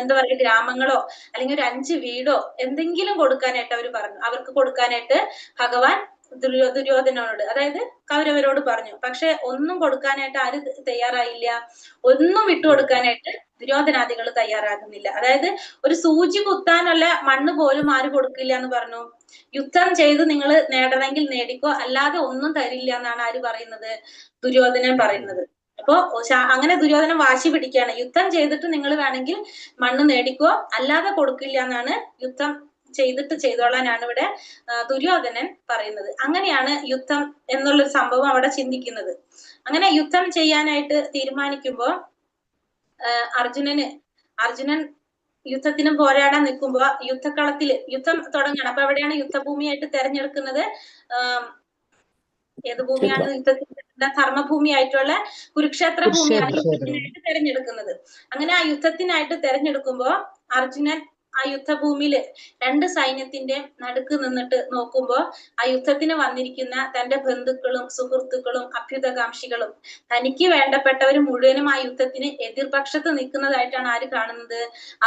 എന്താ പറയുക ഗ്രാമങ്ങളോ അല്ലെങ്കിൽ ഒരു 5 വീടോ എന്തെങ്കിലും കൊടുക്കാനായിട്ട് അവര് പറഞ്ഞു. അവർക്ക് കൊടുക്കാനായിട്ട് ഭഗവാൻ ദുര്യോധനോട് അതായത് കൗരവരോട് പറഞ്ഞു. പക്ഷെ ഒന്നും കൊടുക്കാനായിട്ട് ആര് തയ്യാറായില്ല? ഒന്നും വിട്ടുകൊടുക്കാനായിട്ട് ദുര്യോധനാദികൾ തയ്യാറാകുന്നില്ല. അതായത് ഒരു സൂചി കുത്താനുള്ള മണ്ണ് പോലും ആര് കൊടുക്കില്ല എന്ന് പറഞ്ഞു. യുദ്ധം ചെയ്ത് നിങ്ങൾ നേടണമെങ്കിൽ നേടിക്കോ, അല്ലാതെ ഒന്നും തരില്ല എന്നാണ് ആര് പറയുന്നത്? ദുര്യോധനൻ പറയുന്നത്. അപ്പോ അങ്ങനെ ദുര്യോധനൻ വാശി പിടിക്കുകയാണ്, യുദ്ധം ചെയ്തിട്ട് നിങ്ങൾ വേണമെങ്കിൽ മണ്ണ് നേടിക്കോ, അല്ലാതെ കൊടുക്കില്ല എന്നാണ്, യുദ്ധം ചെയ്തിട്ട് ചെയ്തോളാനാണ് ഇവിടെ ദുര്യോധനൻ പറയുന്നത്. അങ്ങനെയാണ് യുദ്ധം എന്നുള്ളൊരു സംഭവം അവിടെ ചിന്തിക്കുന്നത്. അങ്ങനെ യുദ്ധം ചെയ്യാനായിട്ട് തീരുമാനിക്കുമ്പോ അർജുനൻ യുദ്ധത്തിന് പോരാടാൻ നിൽക്കുമ്പോ യുദ്ധക്കളത്തില് യുദ്ധം തുടങ്ങണം. അപ്പൊ എവിടെയാണ് യുദ്ധഭൂമിയായിട്ട് തെരഞ്ഞെടുക്കുന്നത്? ഏത് ഭൂമിയാണ് യുദ്ധത്തിന്റെ ധർമ്മഭൂമിയായിട്ടുള്ള കുരുക്ഷേത്ര ഭൂമിയാണ് യുദ്ധത്തിനായിട്ട് തെരഞ്ഞെടുക്കുന്നത്. അങ്ങനെ ആ യുദ്ധത്തിനായിട്ട് തെരഞ്ഞെടുക്കുമ്പോ അർജുനൻ ആ യുദ്ധഭൂമിയില് 2 സൈന്യത്തിന്റെ നടുക്ക് നിന്നിട്ട് നോക്കുമ്പോ ആ യുദ്ധത്തിന് വന്നിരിക്കുന്ന തന്റെ ബന്ധുക്കളും സുഹൃത്തുക്കളും അഭ്യുതകാംക്ഷികളും തനിക്ക് വേണ്ടപ്പെട്ടവർ മുഴുവനും ആ യുദ്ധത്തിന് എതിർപക്ഷത്ത് നിൽക്കുന്നതായിട്ടാണ് ആര് കാണുന്നത്?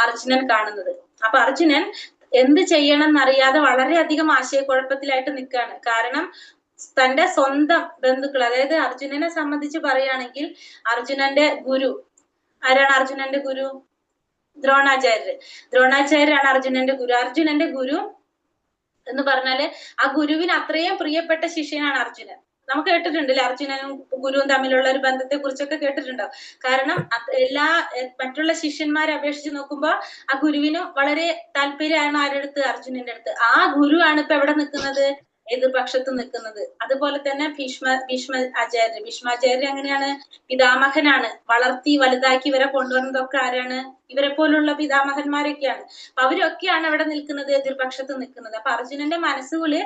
അർജുനൻ കാണുന്നത്. അപ്പൊ അർജുനൻ എന്ത് ചെയ്യണം എന്നറിയാതെ വളരെയധികം ആശയക്കുഴപ്പത്തിലായിട്ട് നിൽക്കുകയാണ്. കാരണം തന്റെ സ്വന്തം ബന്ധുക്കൾ, അതായത് അർജുനനെ സംബന്ധിച്ച് പറയുകയാണെങ്കിൽ അർജുനന്റെ ഗുരു ആരാണ്? അർജുനന്റെ ഗുരു ദ്രോണാചാര്യരാണ് അർജുനന്റെ ഗുരു. അർജുനന്റെ ഗുരു എന്ന് പറഞ്ഞാല് ആ ഗുരുവിന് അത്രയും പ്രിയപ്പെട്ട ശിഷ്യനാണ് അർജുനൻ. നമുക്ക് കേട്ടിട്ടുണ്ടല്ലേ അർജുനനും ഗുരുവും തമ്മിലുള്ള ഒരു ബന്ധത്തെ കുറിച്ചൊക്കെ കേട്ടിട്ടുണ്ടോ? കാരണം മറ്റുള്ള ശിഷ്യന്മാരെ അപേക്ഷിച്ച് നോക്കുമ്പോ ആ ഗുരുവിന് വളരെ താല്പര്യമാണ് ആരുടെ അടുത്ത്? അർജുനന്റെ അടുത്ത്. ആ ഗുരുവാണ് ഇപ്പൊ എവിടെ നിൽക്കുന്നത്? എതിർപക്ഷത്ത് നിൽക്കുന്നത്. അതുപോലെ തന്നെ ഭീഷ്മാചാര്യർ എങ്ങനെയാണ്? പിതാമഹനാണ്. വളർത്തി വലുതാക്കി ഇവരെ കൊണ്ടുവന്നതൊക്കെ ആരാണ്? ഇവരെ പോലുള്ള പിതാമഹന്മാരൊക്കെയാണ്. അപ്പൊ അവരൊക്കെയാണ് അവിടെ നിൽക്കുന്നത്, എതിർപക്ഷത്ത് നിൽക്കുന്നത്. അപ്പൊ അർജുനന്റെ മനസ്സുകളിൽ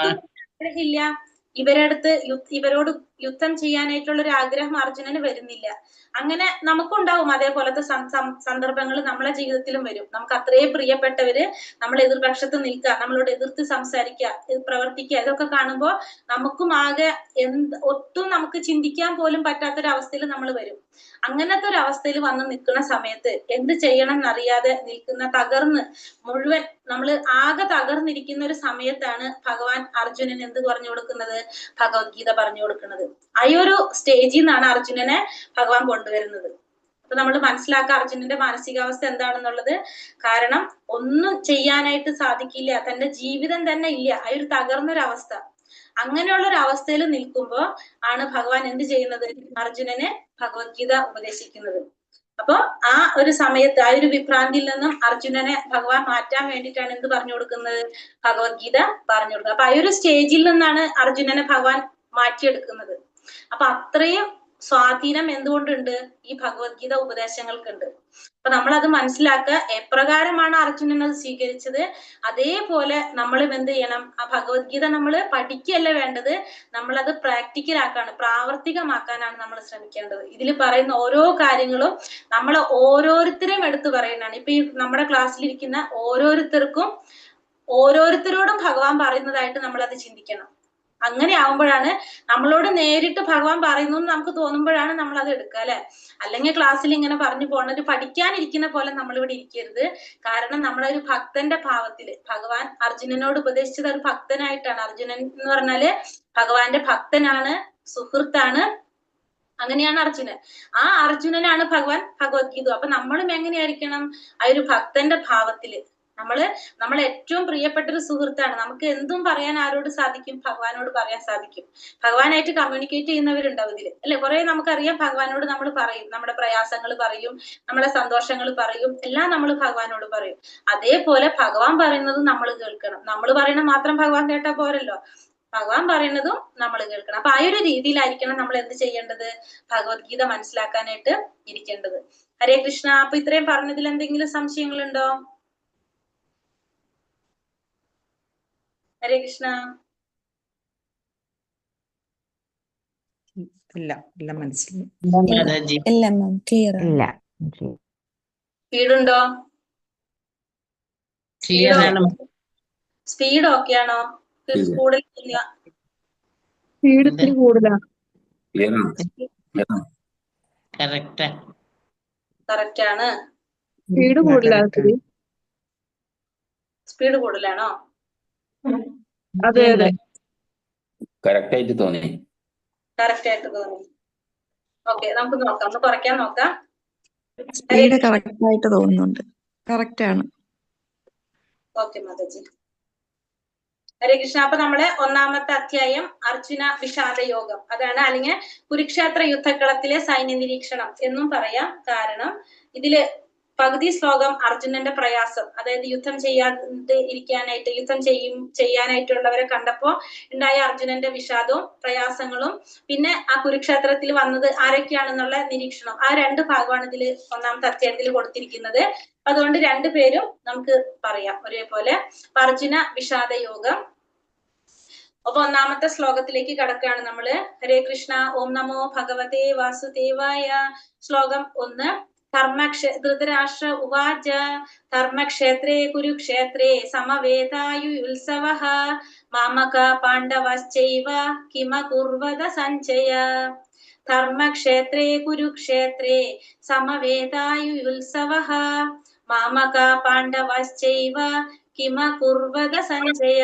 ആഗ്രഹമില്ല ഇവരോട് യുദ്ധം ചെയ്യാനായിട്ടുള്ള ഒരു ആഗ്രഹം അർജുനന് വരുന്നില്ല. അങ്ങനെ നമുക്കുണ്ടാവും അതേപോലത്തെ സന്ദർഭങ്ങൾ നമ്മളെ ജീവിതത്തിലും വരും. നമുക്ക് അത്രയും പ്രിയപ്പെട്ടവര് നമ്മൾ എതിർപക്ഷത്ത് നിൽക്കുക, നമ്മളോട് എതിർത്ത് സംസാരിക്കുക, പ്രവർത്തിക്കുക, ഇതൊക്കെ കാണുമ്പോൾ നമുക്കും ആകെ ഒട്ടും നമുക്ക് ചിന്തിക്കാൻ പോലും പറ്റാത്തൊരവസ്ഥയിൽ നമ്മൾ വരും. അങ്ങനത്തെ ഒരു അവസ്ഥയിൽ വന്ന് നിൽക്കുന്ന സമയത്ത് എന്ത് ചെയ്യണം എന്നറിയാതെ നിൽക്കുന്ന തകർന്ന് മുഴുവൻ നമ്മൾ ആകെ തകർന്നിരിക്കുന്ന ഒരു സമയത്താണ് ഭഗവാൻ അർജുനൻ എന്ത് പറഞ്ഞു കൊടുക്കുന്നത്? ഭഗവത്ഗീത പറഞ്ഞു കൊടുക്കുന്നത്. ആ ഒരു സ്റ്റേജിൽ നിന്നാണ് അർജുനനെ ഭഗവാൻ കൊണ്ടുവരുന്നത്. അപ്പൊ നമ്മൾ മനസ്സിലാക്കുക അർജുനന്റെ മാനസികാവസ്ഥ എന്താണെന്നുള്ളത്. കാരണം ഒന്നും ചെയ്യാനായിട്ട് സാധിക്കില്ല, തന്റെ ജീവിതം തന്നെ ഇല്ല, ആ ഒരു തകർന്നൊരവസ്ഥ. അങ്ങനെയുള്ള ഒരു അവസ്ഥയിൽ നിൽക്കുമ്പോ ആണ് ഭഗവാൻ എന്ത് ചെയ്യുന്നത്? അർജുനന് ഭഗവത്ഗീത ഉപദേശിക്കുന്നത്. അപ്പൊ ആ ഒരു സമയത്ത് ആ ഒരു വിഭ്രാന്തിയിൽ നിന്നും അർജുനനെ ഭഗവാൻ മാറ്റാൻ വേണ്ടിയിട്ടാണ് എന്ത് പറഞ്ഞു കൊടുക്കുന്നത്? ഭഗവത്ഗീത പറഞ്ഞു കൊടുക്കുക. അപ്പൊ ആ ഒരു സ്റ്റേജിൽ നിന്നാണ് അർജുനനെ ഭഗവാൻ മാറ്റിയെടുക്കുന്നത്. അപ്പൊ അത്രയും സ്വാധീനം എന്തുകൊണ്ടുണ്ട്? ഈ ഭഗവത്ഗീത ഉപദേശങ്ങൾക്കുണ്ട്. അപ്പൊ നമ്മളത് മനസ്സിലാക്കുക. എപ്രകാരമാണ് അർജുനൻ അത് സ്വീകരിച്ചത്, അതേപോലെ നമ്മളും എന്ത് ചെയ്യണം? ആ ഭഗവത്ഗീത നമ്മൾ പഠിക്കുകയല്ല വേണ്ടത്, നമ്മളത് പ്രാക്ടിക്കലാക്കാണ്, പ്രാവർത്തികമാക്കാനാണ് നമ്മൾ ശ്രമിക്കേണ്ടത്. ഇതിൽ പറയുന്ന ഓരോ കാര്യങ്ങളും നമ്മൾ ഓരോരുത്തരെയും എടുത്തു പറയുന്നതാണ്. ഇപ്പൊ ഈ നമ്മുടെ ക്ലാസ്സിലിരിക്കുന്ന ഓരോരുത്തരോടും ഭഗവാൻ പറയുന്നതായിട്ട് നമ്മൾ അത് ചിന്തിക്കണം. അങ്ങനെ ആവുമ്പോഴാണ് നമ്മളോട് നേരിട്ട് ഭഗവാൻ പറയുന്നു എന്ന് നമുക്ക് തോന്നുമ്പോഴാണ് നമ്മൾ അത് എടുക്കുക അല്ലെ. അല്ലെങ്കിൽ ക്ലാസ്സിൽ ഇങ്ങനെ പറഞ്ഞു പോണത് പഠിക്കാനിരിക്കുന്ന പോലെ നമ്മൾ ഇവിടെ ഇരിക്കരുത്. കാരണം നമ്മളൊരു ഭക്തന്റെ ഭാവത്തില് ഭഗവാൻ അർജുനനോട് ഉപദേശിച്ചത് ഒരു ഭക്തനായിട്ടാണ്. അർജുനൻ എന്ന് പറഞ്ഞാല് ഭഗവാന്റെ ഭക്തനാണ്, സുഹൃത്താണ്. അങ്ങനെയാണ് അർജുനൻ. ആ അർജുനനാണ് ഭഗവാൻ ഭഗവത്ഗീത. അപ്പൊ നമ്മളും എങ്ങനെയായിരിക്കണം? ആ ഒരു ഭക്തന്റെ ഭാവത്തില് നമ്മളെ ഏറ്റവും പ്രിയപ്പെട്ട ഒരു സുഹൃത്താണ്. നമുക്ക് എന്തും പറയാൻ ആരോട് സാധിക്കും? ഭഗവാനോട് പറയാൻ സാധിക്കും. ഭഗവാനായിട്ട് കമ്മ്യൂണിക്കേറ്റ് ചെയ്യുന്നവരുണ്ടാവും ഇതില് അല്ലെ. കുറെ നമുക്കറിയാം, ഭഗവാനോട് നമ്മൾ പറയും, നമ്മുടെ പ്രയാസങ്ങൾ പറയും, നമ്മളെ സന്തോഷങ്ങൾ പറയും, എല്ലാം നമ്മൾ ഭഗവാനോട് പറയും. അതേപോലെ ഭഗവാൻ പറയുന്നതും നമ്മൾ കേൾക്കണം. നമ്മൾ പറയുന്ന മാത്രം ഭഗവാൻ കേട്ടാ പോരല്ലോ, ഭഗവാൻ പറയുന്നതും നമ്മൾ കേൾക്കണം. അപ്പൊ ആ ഒരു രീതിയിലായിരിക്കണം നമ്മൾ എന്ത് ചെയ്യേണ്ടത്? ഭഗവത്ഗീത മനസ്സിലാക്കാനായിട്ട് ഇരിക്കേണ്ടത്. ഹരേ കൃഷ്ണ. അപ്പൊ ഇത്രയും പറഞ്ഞതിൽ എന്തെങ്കിലും സംശയങ്ങളുണ്ടോ? ഹരേ കൃഷ്ണ. ഇല്ല മനസ്സിലായി. മാതാജി ഇല്ല മാം, ക്ലിയർ ആണ്. ഇല്ല. സ്പീഡുണ്ടോ? ക്ലിയർ ആണ്. സ്പീഡ് ഓക്കെ ആണോ? കൂടുതലില്ല. സ്പീഡ് ഇത്തിരി കൂടുതലാ. കറക്റ്റ്. കറക്റ്റ് ആണ്. സ്പീഡ് കൂടുതലാ ഇത്തിരി. സ്പീഡ് കൂടുതലാണോ? അതെ അതെ. കറക്റ്റ് ആയിട്ട് തോന്നി. കറക്റ്റ് ആയിട്ട് തോന്നി. ഓക്കെ, നമുക്ക് നോക്കാം, ഒന്ന് കുറയ്ക്കാൻ നോക്കാം. സ്പീഡ് കറക്റ്റ് ആയിട്ട് തോന്നുന്നുണ്ട്. കറക്റ്റ് ആണ്. ഓക്കെ മാതാജി. ഹരേ കൃഷ്ണ. അപ്പൊ നമ്മള് ഒന്നാമത്തെ അധ്യായം അർജുന വിഷാദ യോഗം അതാണ്, അല്ലെങ്കിൽ കുരുക്ഷേത്ര യുദ്ധക്കളത്തിലെ സൈന്യ നിരീക്ഷണം എന്നും പറയാം. കാരണം ഇതില് പകുതി ശ്ലോകം അർജുനന്റെ പ്രയാസം, അതായത് യുദ്ധം ചെയ്യാതെ ഇരിക്കാനായിട്ട്, ചെയ്യാനായിട്ടുള്ളവരെ കണ്ടപ്പോ ഉണ്ടായ അർജുനന്റെ വിഷാദവും പ്രയാസങ്ങളും, പിന്നെ ആ കുരുക്ഷേത്രത്തിൽ വന്നത് ആരൊക്കെയാണെന്നുള്ള നിരീക്ഷണം, ആ രണ്ട് ഭാഗമാണ് ഇതില് ഒന്നാമത്തെ അധ്യായത്തിൽ കൊടുത്തിരിക്കുന്നത്. അതുകൊണ്ട് രണ്ടുപേരും നമുക്ക് പറയാം ഒരേപോലെ. അർജുന വിഷാദ യോഗം. അപ്പൊ ഒന്നാമത്തെ ശ്ലോകത്തിലേക്ക് കടക്കുകയാണ് നമ്മള്. ഹരേ കൃഷ്ണ. ഓം നമോ ഭഗവതേ വാസുദേവായ. ശ്ലോകം 1. ധൃതരാഷ്ട്ര ഉവാച ധർമ്മക്ഷേത്രേ കുരുക്ഷേത്രേ സമവേതായുത്സവഃ മാമക പാണ്ഡവശ്ചൈവ കിമകുർവത സഞ്ജയ. ധർമ്മക്ഷേത്രേ കുരുക്ഷേത്രേ സമവേതായുത്സവഃ മാമക പാണ്ഡവശ്ചൈവ കിമകുർവത സഞ്ജയ.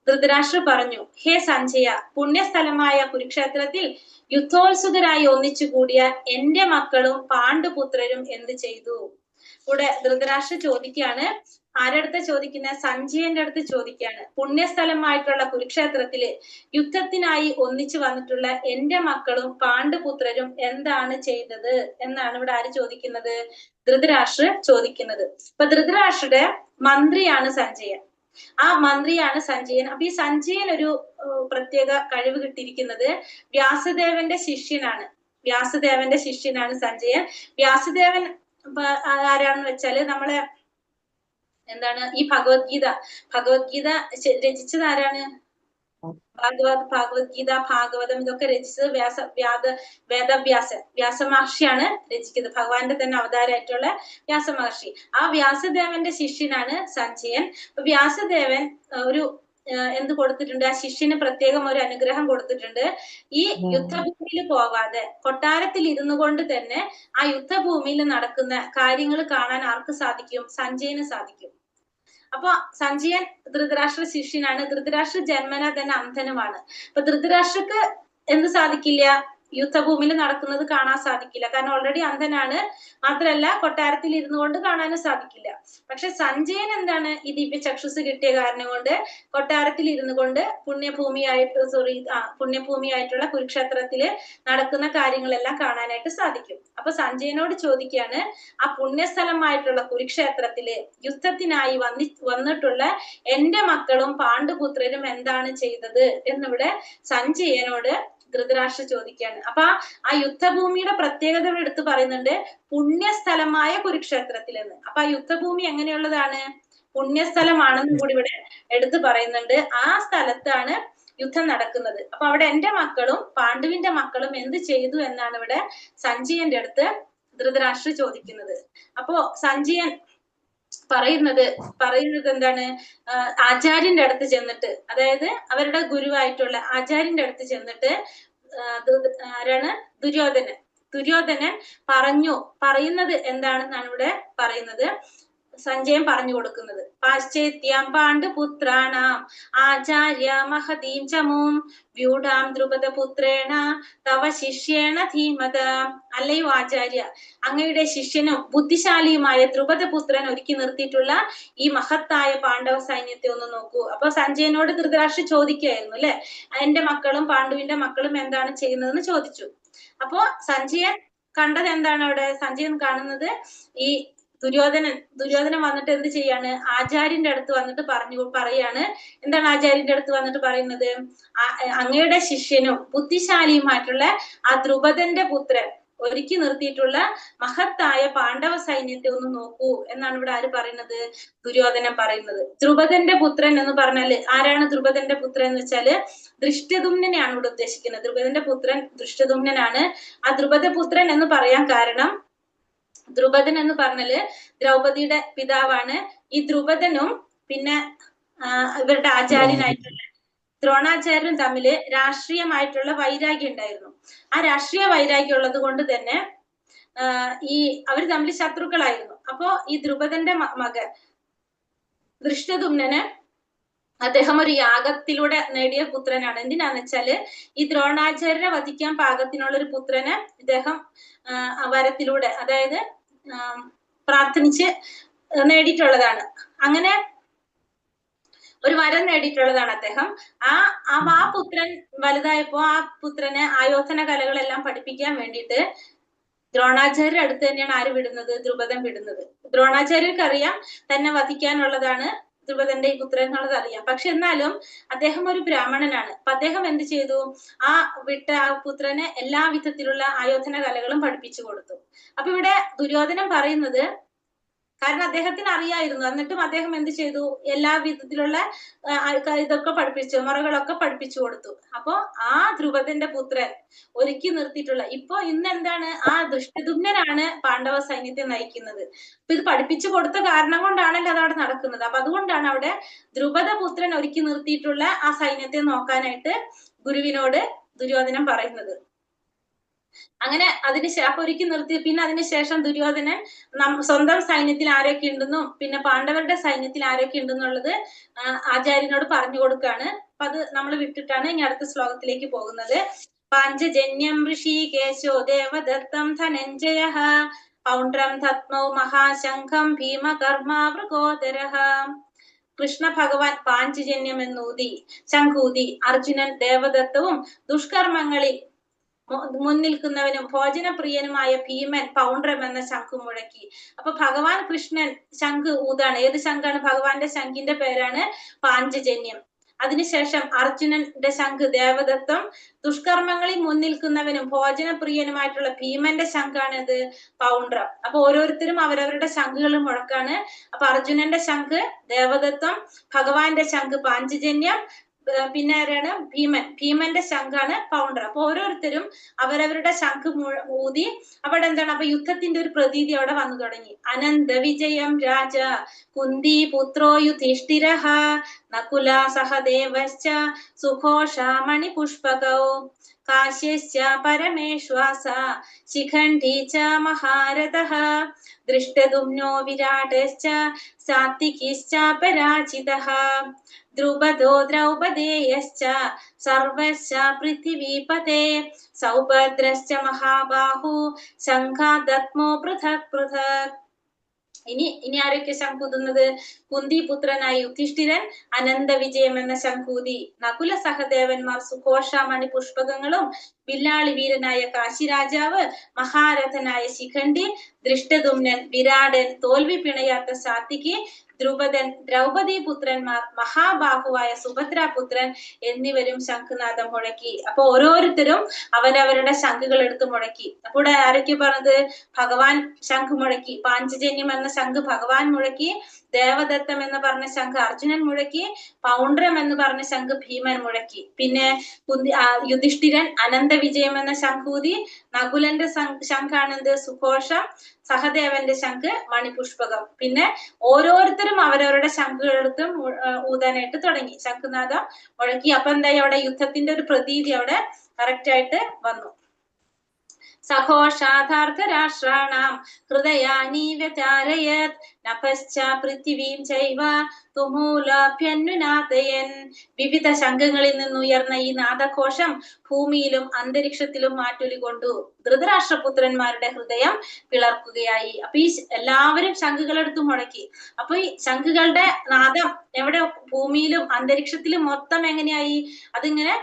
ധൃതരാഷ്ട്ര പറഞ്ഞു, ഹേ സഞ്ജയ, പുണ്യസ്ഥലമായ കുരുക്ഷേത്രത്തിൽ യുദ്ധോത്സുകരായി ഒന്നിച്ചുകൂടിയ എന്റെ മക്കളും പാണ്ഡുപുത്രരും എന്ത് ചെയ്തു? ഇവിടെ ധൃതരാഷ്ട്ര ചോദിക്കുകയാണ്. ആരടുത്ത് ചോദിക്കുന്നത്? സഞ്ജയന്റെ അടുത്ത് ചോദിക്കുകയാണ്. പുണ്യസ്ഥലമായിട്ടുള്ള കുരുക്ഷേത്രത്തില് യുദ്ധത്തിനായി ഒന്നിച്ചു വന്നിട്ടുള്ള എന്റെ മക്കളും പാണ്ഡുപുത്രരും എന്താണ് ചെയ്തത് എന്നാണ് ഇവിടെ ആര് ചോദിക്കുന്നത്? ധൃതരാഷ്ട്ര ചോദിക്കുന്നത്. അപ്പൊ ധൃതരാഷ്ട്രയുടെ മന്ത്രിയാണ് സഞ്ജയൻ. ആ മന്ത്രിയാണ് സഞ്ജയൻ. അപ്പൊ ഈ സഞ്ജയൻ ഒരു പ്രത്യേക കഴിവ് കിട്ടിയിരിക്കുന്നത് വ്യാസദേവന്റെ ശിഷ്യനാണ്. വ്യാസദേവന്റെ ശിഷ്യനാണ് സഞ്ജയൻ. വ്യാസദേവൻ ആരാണെന്ന് വെച്ചാല് നമ്മളെ എന്താണ് ഈ ഭഗവത്ഗീത രചിച്ചത് ആരാണ്? ഭഗവത്ഗീത, ഭാഗവതം ഇതൊക്കെ രചിച്ചത് വ്യാസ മഹർഷിയാണ് രചിക്കുന്നത്. ഭഗവാന്റെ തന്നെ അവതാരമായിട്ടുള്ള വ്യാസ മഹർഷി. ആ വ്യാസദേവന്റെ ശിഷ്യനാണ് സഞ്ജയൻ. വ്യാസദേവൻ ഒരു എന്ത് കൊടുത്തിട്ടുണ്ട്? ആ ശിഷ്യന് പ്രത്യേകം ഒരു അനുഗ്രഹം കൊടുത്തിട്ടുണ്ട്. ഈ യുദ്ധഭൂമിയിൽ പോവാതെ കൊട്ടാരത്തിൽ ഇരുന്നു കൊണ്ട് തന്നെ ആ യുദ്ധഭൂമിയിൽ നടക്കുന്ന കാര്യങ്ങൾ കാണാൻ ആർക്ക് സാധിക്കും? സഞ്ജയന് സാധിക്കും. അപ്പൊ സഞ്ജയൻ ധൃതരാഷ്ട്ര ശിഷ്യനാണ്. ധൃതരാഷ്ട്ര ജന്മന തന്നെ അന്ധനുമാണ്. അപ്പൊ ധൃതരാഷ്ട്രക്ക് എന്ത് സാധിക്കില്ല? യുദ്ധഭൂമിയിൽ നടക്കുന്നത് കാണാൻ സാധിക്കില്ല. കാരണം ഓൾറെഡി അന്ധനാണ്. മാത്രല്ല കൊട്ടാരത്തിൽ ഇരുന്നു കൊണ്ട് കാണാനും സാധിക്കില്ല. പക്ഷെ സഞ്ജയൻ എന്താണ്? ഈ ദിവ്യ ചക്ഷുസ് കിട്ടിയ കാരണം കൊണ്ട് കൊട്ടാരത്തിൽ ഇരുന്നു കൊണ്ട് പുണ്യഭൂമിയായിട്ടുള്ള കുരുക്ഷേത്രത്തില് നടക്കുന്ന കാര്യങ്ങളെല്ലാം കാണാനായിട്ട് സാധിക്കും. അപ്പൊ സഞ്ജയനോട് ചോദിക്കുകയാണ്, ആ പുണ്യസ്ഥലമായിട്ടുള്ള കുരുക്ഷേത്രത്തില് യുദ്ധത്തിനായി വന്നിട്ടുള്ള എന്റെ മക്കളും പാണ്ഡുപുത്രരും എന്താണ് ചെയ്തത് എന്നിവിടെ സഞ്ജയനോട് ധൃതരാഷ്ട്ര ചോദിക്കുകയാണ്. അപ്പൊ ആ യുദ്ധഭൂമിയുടെ പ്രത്യേകത എടുത്ത് പറയുന്നുണ്ട്, പുണ്യസ്ഥലമായ കുരുക്ഷേത്രത്തിൽ എന്ന്. അപ്പൊ ആ യുദ്ധഭൂമി എങ്ങനെയുള്ളതാണ്? പുണ്യസ്ഥലമാണെന്നും കൂടി ഇവിടെ എടുത്തു പറയുന്നുണ്ട്. ആ സ്ഥലത്താണ് യുദ്ധം നടക്കുന്നത്. അപ്പൊ അവിടെ എന്റെ മക്കളും പാണ്ഡുവിന്റെ മക്കളും എന്ത് ചെയ്തു എന്നാണ് ഇവിടെ സഞ്ജയന്റെ അടുത്ത് ധൃതരാഷ്ട്ര ചോദിക്കുന്നത്. അപ്പോ സഞ്ജയൻ പറയുന്നത് എന്താണ്? ആചാര്യന്റെ അടുത്ത് ചെന്നിട്ട്, അതായത് അവരുടെ ഗുരുവായിട്ടുള്ള ആചാര്യന്റെ അടുത്ത് ചെന്നിട്ട് ആരാണ്? ദുര്യോധനൻ പറയുന്നത് എന്താണെന്നാണ് ഇവിടെ പറയുന്നത്. സഞ്ജയൻ പറഞ്ഞു കൊടുക്കുന്നത്. പാശ്ചേത്യം പാണ്ഡുപുത്രാണാം ആചാര്യ മഹതീം ചമൂം വ്യൂഢാം ദ്രുപദപുത്രേണ തവ ശിഷ്യേണ ധീമത. അല്ലയോ ആചാര്യ, അങ്ങയുടെ ശിഷ്യനും ബുദ്ധിശാലിയുമായ ദ്രുപദപുത്രൻ ഒരുക്കി നിർത്തിയിട്ടുള്ള ഈ മഹത്തായ പാണ്ഡവ സൈന്യത്തെ ഒന്ന് നോക്കൂ. അപ്പൊ സഞ്ജയനോട് ധൃതരാഷ്ട്ര ചോദിക്കുകയായിരുന്നു അല്ലെ, എന്റെ മക്കളും പാണ്ഡുവിന്റെ മക്കളും എന്താണ് ചെയ്യുന്നതെന്ന് ചോദിച്ചു. അപ്പോ സഞ്ജയൻ കണ്ടത് എന്താണ്? അവിടെ സഞ്ജയൻ കാണുന്നത് ഈ ദുര്യോധനൻ വന്നിട്ട് എന്ത് ചെയ്യാണ്? ആചാര്യന്റെ അടുത്ത് വന്നിട്ട് പറയാണ്. എന്താണ് ആചാര്യന്റെ അടുത്ത് വന്നിട്ട് പറയുന്നത്? അങ്ങയുടെ ശിഷ്യനും ബുദ്ധിശാലിയുമായിട്ടുള്ള ആ ദ്രുപദന്റെ പുത്രൻ ഒരുക്കി നിർത്തിയിട്ടുള്ള മഹത്തായ പാണ്ഡവ സൈന്യത്തെ ഒന്ന് നോക്കൂ എന്നാണ് ഇവിടെ ആര് പറയുന്നത്? ദുര്യോധനൻ പറയുന്നത്. ദ്രുപദന്റെ പുത്രൻ എന്ന് പറഞ്ഞാല് ആരാണ്? ദ്രുപദന്റെ പുത്രൻ എന്ന് വെച്ചാല് ദൃഷ്ടദുമ്നനെയാണ് ഇവിടെ ഉദ്ദേശിക്കുന്നത്. ദ്രുപദന്റെ പുത്രൻ ദൃഷ്ടദുമ്നനാണ്. ആ ദ്രുപദപുത്രൻ എന്ന് പറയാൻ കാരണം, ദ്രുപദൻ എന്ന് പറഞ്ഞാല് ദ്രൗപദിയുടെ പിതാവാണ്. ഈ ദ്രുപദനും പിന്നെ ഇവരുടെ ആചാര്യനായിട്ടുള്ള ദ്രോണാചാര്യനും തമ്മില് രാഷ്ട്രീയമായിട്ടുള്ള വൈരാഗ്യം ഉണ്ടായിരുന്നു. ആ രാഷ്ട്രീയ വൈരാഗ്യം ഉള്ളത് കൊണ്ട് തന്നെ അവര് തമ്മിൽ ശത്രുക്കളായിരുന്നു. അപ്പോ ഈ ദ്രുപദന്റെ മകൻ ദൃഷ്ടദുമ്നന് അദ്ദേഹം ഒരു യാഗത്തിലൂടെ നേടിയ പുത്രനാണ്. എന്തിനാന്ന് വെച്ചാല് ഈ ദ്രോണാചാര്യരെ വധിക്കാൻ പാകത്തിനുള്ള ഒരു പുത്രനെ ഇദ്ദേഹം വരത്തിലൂടെ, അതായത് പ്രാർത്ഥിച്ച് നേടിയിട്ടുള്ളതാണ്. അങ്ങനെ ഒരു വരം നേടിയിട്ടുള്ളതാണ് അദ്ദേഹം. ആ പുത്രൻ വലുതായപ്പോ ആ പുത്രനെ ആയോധന കലകളെല്ലാം പഠിപ്പിക്കാൻ വേണ്ടിയിട്ട് ദ്രോണാചാര്യ അടുത്ത് തന്നെയാണ് ആര് വിടുന്നത്? ദ്രുപദൻ വിടുന്നത്. ദ്രോണാചാര്യർക്ക് അറിയാം തന്നെ വധിക്കാനുള്ളതാണ് ദ്രുപദന്റെ ഈ പുത്രൻ എന്നുള്ളത് അറിയാം. പക്ഷെ എന്നാലും അദ്ദേഹം ഒരു ബ്രാഹ്മണനാണ്. അപ്പൊ അദ്ദേഹം എന്ത് ചെയ്തു? ആ പുത്രന് എല്ലാ വിധത്തിലുള്ള ആയോധന കലകളും പഠിപ്പിച്ചു കൊടുത്തു. അപ്പൊ ഇവിടെ ദുര്യോധനൻ പറയുന്നത്, കാരണം അദ്ദേഹത്തിന് അറിയായിരുന്നു, എന്നിട്ടും അദ്ദേഹം എന്ത് ചെയ്തു? എല്ലാ വിധത്തിലുള്ള ഇതൊക്കെ പഠിപ്പിച്ചു, മുറകളൊക്കെ പഠിപ്പിച്ചു കൊടുത്തു. അപ്പോ ആ ദ്രുപദന്റെ പുത്രൻ ഒരുക്കി നിർത്തിയിട്ടുള്ള ഇന്ന് എന്താണ്? ആ ദൃഷ്ടദുമ്നനാണ് പാണ്ഡവ സൈന്യത്തെ നയിക്കുന്നത്. അപ്പൊ ഇത് പഠിപ്പിച്ചു കൊടുത്ത കാരണം കൊണ്ടാണല്ലോ അതവിടെ നടക്കുന്നത്. അപ്പൊ അതുകൊണ്ടാണ് അവിടെ ദ്രുപദപുത്രൻ ഒരുക്കി നിർത്തിയിട്ടുള്ള ആ സൈന്യത്തെ നോക്കാനായിട്ട് ഗുരുവിനോട് ദുര്യോധനൻ പറയുന്നത്. അങ്ങനെ അപ്പൊ ഒരുക്കി നിർത്തി. പിന്നെ അതിനുശേഷം ദുര്യോധനൻ സ്വന്തം സൈന്യത്തിൽ ആരൊക്കെ ഉണ്ടെന്നും പിന്നെ പാണ്ഡവരുടെ സൈന്യത്തിൽ ആരൊക്കെ ഉണ്ടെന്നുള്ളത് ആചാര്യനോട് പറഞ്ഞു കൊടുക്കാണ്. അപ്പൊ അത് നമ്മൾ വിട്ടിട്ടാണ് ഇനി അടുത്ത ശ്ലോകത്തിലേക്ക് പോകുന്നത്. പാഞ്ചജന്യം ഋഷികേശോ ദേവദത്തം ധനഞ്ജയ പൗണ്ഡ്രം തത്മൗ മഹാശംഖം ഭീമകർമാവൃകോദരഃ. കൃഷ്ണ ഭഗവാൻ പാഞ്ചജന്യം എന്നൂതി ശംഖൂതി അർജുനൻ ദേവദത്തവും ദുഷ്കർമ്മങ്ങളിൽ മുൻനിൽക്കുന്നവനും ഭോജനപ്രിയനുമായ ഭീമൻ പൗണ്ഡ്രം എന്ന ശംഖു മുഴക്കി. അപ്പൊ ഭഗവാൻ കൃഷ്ണൻ ശംഖ് ഊതാണ്. ഏത് ശംഖാണ്? ഭഗവാന്റെ ശംഖിന്റെ പേരാണ് പാഞ്ചജന്യം. അതിനുശേഷം അർജുനന്റെ ശംഖ് ദേവദത്തം, ദുഷ്കർമ്മങ്ങളിൽ മുൻനിൽക്കുന്നവനും ഭോജനപ്രിയനുമായിട്ടുള്ള ഭീമന്റെ ശംഖാണിത് പൗണ്ഡ്രം. അപ്പൊ ഓരോരുത്തരും അവരവരുടെ ശംഖുകൾ മുഴക്കാണ്. അപ്പൊ അർജുനന്റെ ശംഖ് ദേവദത്തം, ഭഗവാന്റെ ശംഖ് പാഞ്ചജന്യം, പിന്നെ ആരാണ്? ഭീമന്റെ ശംഖാണ് പൗണ്ഡ്രം. അപ്പൊ ഓരോരുത്തരും അവരവരുടെ ശംഖ് ഊതി അവിടെ എന്താണ്? അപ്പൊ യുദ്ധത്തിന്റെ ഒരു പ്രതീതി അവിടെ വന്നു തുടങ്ങി. അനന്ത വിജയം രാജ കുന്തി പുത്രോ യുധിഷ്ഠിരഃ നകുല സഹദേവശ്ച സുഘോഷ മണിപുഷ്പകൗ കാശ്യശ്ച പരമേശ്വാസ ശിഖണ്ഡി ച മഹാരഥഃ ദൃഷ്ടദുമ്നോ വിരാടശ്ച സാത്വികിശ്ച പരാജിതഃ ദ്രുപദോ ദ്രൗപദേയശ്ച സർവശ്ച പൃഥിവീപതേ സൗഭദ്രശ്ച മഹാബാഹു ശംഖാദത്മോ പൃഥക് പൃഥക്. ഇനി ആരൊക്കെ ശംഖൂതുന്നത്? കുന്തിപുത്രനായ യുധിഷ്ഠിരൻ അനന്ത വിജയം എന്ന ശംഖൂതി, നകുല സഹദേവന്മാർ സുഘോഷ മണി പുഷ്പകങ്ങളും, വില്ലാളി വീരനായ കാശിരാജാവ്, മഹാരഥനായ ശിഖണ്ഡി, ദൃഷ്ടദുമ്നൻ, വിരാടൻ, തോൽവി പിണയാത്ത സാത്വികി, ദ്രുപദൻ, ദ്രൗപദി പുത്രന്മാർ, മഹാബാഹുവായ സുഭദ്രാപുത്രൻ എന്നിവരും ശംഖുനാഥം മുഴക്കി. അപ്പൊ ഓരോരുത്തരും അവരവരുടെ ശംഖുകൾ എടുത്ത് മുഴക്കി. അപ്പോൾ ഇവിടെ ആരൊക്കെ പറഞ്ഞത്? ഭഗവാൻ ശംഖ് മുഴക്കി, പാഞ്ചജന്യം എന്ന ശംഖ് ഭഗവാൻ മുഴക്കി, ദേവദത്തം എന്ന് പറഞ്ഞ ശംഖ് അർജുനൻ മുഴക്കി, പൗണ്ഡ്രം എന്ന് പറഞ്ഞ ശംഖ് ഭീമൻ മുഴക്കി. പിന്നെ യുധിഷ്ഠിരൻ അനന്ത വിജയം എന്ന ശംഖൂതി, നകുലന്റെ ശംഖാണ് എന്ത്? സുഘോഷം. സഹദേവന്റെ ശംഖ് മണിപുഷ്പകം. പിന്നെ ഓരോരുത്തരും അവരവരുടെ ശംഖുകളെടുത്ത് ഊതാനായിട്ട് തുടങ്ങി, ശംഖുനാഥം മുഴക്കി. അപ്പൊ എന്തായി? അവിടെ യുദ്ധത്തിന്റെ ഒരു പ്രതീതി അവിടെ കറക്റ്റ് ആയിട്ട് വന്നു. സഘോഷാധാർത്ഥ രാഷ്ട്രാണാം ഹൃദയാനി വ്യചാരയത് നഭശ്ച പൃഥിവീം ചൈവ തുമൂലാഭ്യന്യുനാഥയൻ. വിവിധ ശംഖങ്ങളിൽ നിന്നുയർന്ന ഈ നാദഘോഷം ഭൂമിയിലും അന്തരീക്ഷത്തിലും മാറ്റൊലി കൊണ്ടു ധൃതരാഷ്ട്രപുത്രന്മാരുടെ ഹൃദയം പിളർക്കുകയായി. അപ്പൊ ഈ എല്ലാവരും ശംഖുകളെടുത്ത് മുഴക്കി. അപ്പൊ ഈ ശംഖുകളുടെ നാദം എവിടെ? ഭൂമിയിലും അന്തരീക്ഷത്തിലും മൊത്തം എങ്ങനെയായി? അതിങ്ങനെ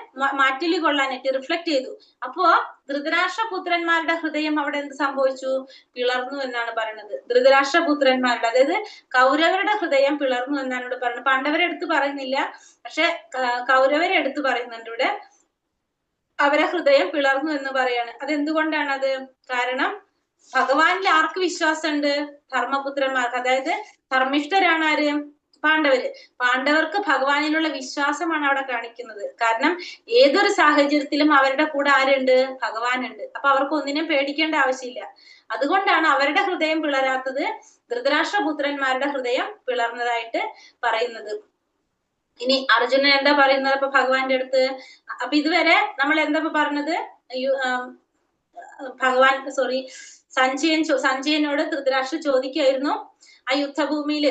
മാറ്റൊലി കൊള്ളാനായിട്ട് റിഫ്ലക്ട് ചെയ്തു. അപ്പോ ധൃതരാഷ്ട്രപുത്രന്മാരുടെ ഹൃദയം അവിടെ എന്ത് സംഭവിച്ചു? പിളർന്നു എന്നാണ് പറയുന്നത്. ധൃതരാഷ്ട്രപുത്രന്മാരുടെ, അതായത് കൗരവരുടെ ഹൃദയം പിളർന്നു എന്നാണ് ഇവിടെ പറയുന്നത്. പാണ്ഡവരെ എടുത്ത് പറയുന്നില്ല, പക്ഷെ കൗരവരെ എടുത്ത് പറയുന്നുണ്ട് ഇവിടെ. അവരെ ഹൃദയം പിളർന്നു എന്ന് പറയാണ്. അതെന്തുകൊണ്ടാണത്? കാരണം ഭഗവാനിൽ ആർക്ക് വിശ്വാസമുണ്ട്? ധർമ്മപുത്രന്മാർക്ക്. അതായത് ധർമ്മിഷ്ഠരാണ് ആര്? പാണ്ഡവര്. പാണ്ഡവർക്ക് ഭഗവാനിലുള്ള വിശ്വാസമാണ് അവിടെ കാണിക്കുന്നത്. കാരണം ഏതൊരു സാഹചര്യത്തിലും അവരുടെ കൂടെ ആരുണ്ട്? ഭഗവാനുണ്ട്. അപ്പൊ അവർക്ക് ഒന്നിനും പേടിക്കേണ്ട ആവശ്യമില്ല. അതുകൊണ്ടാണ് അവരുടെ ഹൃദയം പിളരാത്തത്, ധൃതരാഷ്ട്രപുത്രന്മാരുടെ ഹൃദയം പിളർന്നതായിട്ട് പറയുന്നത്. ഇനി അർജുനൻ എന്താ പറയുന്നത് അപ്പൊ ഭഗവാന്റെ അടുത്ത്? അപ്പൊ ഇതുവരെ നമ്മൾ എന്താ പറഞ്ഞത്? സഞ്ജയനോട് ധൃതരാഷ്ട്ര ചോദിക്കായിരുന്നു, ആ യുദ്ധഭൂമിയിൽ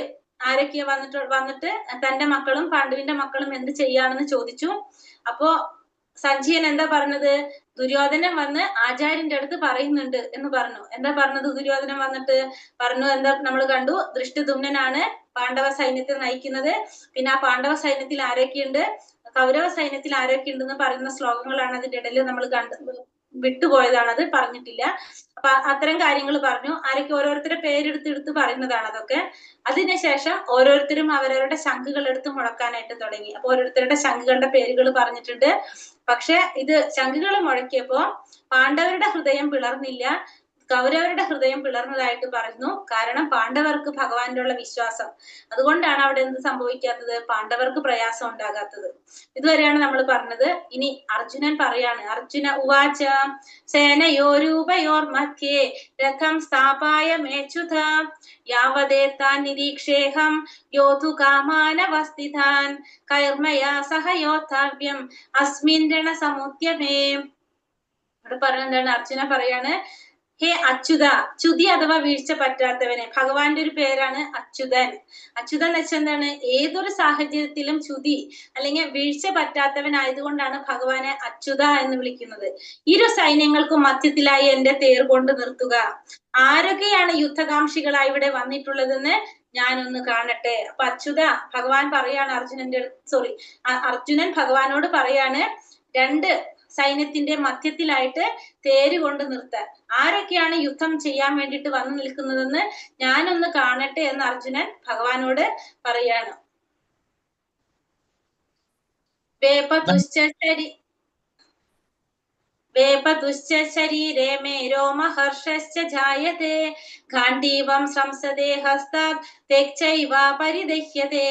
ആരൊക്കെയാ വന്നിട്ട് തന്റെ മക്കളും പാണ്ഡുവിന്റെ മക്കളും എന്ത് ചെയ്യാണെന്ന് ചോദിച്ചു. അപ്പോ സഞ്ജയൻ എന്താ പറഞ്ഞത്? ദുര്യോധനൻ വന്ന് ആചാര്യന്റെ അടുത്ത് പറയുന്നുണ്ട് എന്ന് പറഞ്ഞു. എന്താ പറഞ്ഞത്? ദുര്യോധനൻ വന്നിട്ട് പറഞ്ഞു, എന്താ നമ്മൾ കണ്ടു, ദൃഷ്ടദ്യുമ്നനാണ് പാണ്ഡവ സൈന്യത്തെ നയിക്കുന്നത്. പിന്നെ ആ പാണ്ഡവ സൈന്യത്തിൽ ആരൊക്കെയുണ്ട്, കൗരവ സൈന്യത്തിൽ ആരൊക്കെയുണ്ടെന്ന് പറയുന്ന ശ്ലോകങ്ങളാണ് അതിന്റെ ഇടയിൽ നമ്മൾ വിട്ടുപോയതാണ്, അത് പറഞ്ഞിട്ടില്ല. അപ്പൊ അത്തരം കാര്യങ്ങൾ പറഞ്ഞു. ആരൊക്കെ? ഓരോരുത്തരുടെ പേരെടുത്ത് പറയുന്നതാണ് അതൊക്കെ. അതിനുശേഷം ഓരോരുത്തരും അവരവരുടെ ശംഖുകൾ എടുത്ത് മുഴക്കാനായിട്ട് തുടങ്ങി. അപ്പൊ ഓരോരുത്തരുടെ ശംഖുകളുടെ പേരുകൾ പറഞ്ഞിട്ടുണ്ട്. പക്ഷെ ഇത് ശംഖുകൾ മുഴക്കിയപ്പോ പാണ്ഡവരുടെ ഹൃദയം പിളർന്നില്ല, കൗരവരുടെ ഹൃദയം പിളർന്നതായിട്ട് പറഞ്ഞു. കാരണം പാണ്ഡവർക്ക് ഭഗവാനിലുള്ള വിശ്വാസം. അതുകൊണ്ടാണ് അവിടെ എന്ത് സംഭവിക്കാത്തത്? പാണ്ഡവർക്ക് പ്രയാസം ഉണ്ടാകാത്തത്. ഇതുവരെയാണ് നമ്മൾ പറഞ്ഞത്. ഇനി അർജുനൻ പറയാണ്. അർജുന ഉവാച സേനയോരൂപയോർ മധ്യേ രഥം സ്ഥാപായ മേച്യുത യാവദേതാൻ നിരീക്ഷേഹം യോധു കാമാനവസ്ഥിതാൻ കൈർമയാ സഹയോദ്ധാവ്യം അസ്മിൻ രണസമുദ്യമേ. ഇവിടെ പറഞ്ഞെന്താണ്? അർജുന പറയാണ്, ഹേ അച്യുത, ചുതി അഥവാ വീഴ്ച പറ്റാത്തവനെ. ഭഗവാന്റെ ഒരു പേരാണ് അച്യുതൻ. അച്യുതൻ എന്ന് വെച്ചാൽ എന്താണ്? ഏതൊരു സാഹചര്യത്തിലും ചുതി അല്ലെങ്കിൽ വീഴ്ച പറ്റാത്തവനായതുകൊണ്ടാണ് ഭഗവാനെ അച്യുത എന്ന് വിളിക്കുന്നത്. ഇരു സൈന്യങ്ങൾക്കും മധ്യത്തിലായി എന്റെ തേർ കൊണ്ട് നിർത്തുക. ആരൊക്കെയാണ് യുദ്ധകാംക്ഷികളായി ഇവിടെ വന്നിട്ടുള്ളതെന്ന് ഞാനൊന്ന് കാണട്ടെ. അപ്പൊ അച്യുത ഭഗവാൻ പറയാണ് അർജുനൻ ഭഗവാനോട് പറയാണ്, രണ്ട് സൈന്യത്തിന്റെ മധ്യത്തിലായിട്ട് തേര് കൊണ്ട് നിർത്താൻ. ആരൊക്കെയാണ് യുദ്ധം ചെയ്യാൻ വേണ്ടിയിട്ട് വന്നു നിൽക്കുന്നതെന്ന് ഞാനൊന്ന് കാണട്ടെ എന്ന് അർജുനൻ ഭഗവാനോട് പറയാണ്. വേപതുശ്ചരീരേ മേ രോമഹർഷശ്ച ജായതേ ഗാണ്ഡീവം സംസദേ ഹസ്താത് തെക്ചൈവ പരിദഹ്യതേ.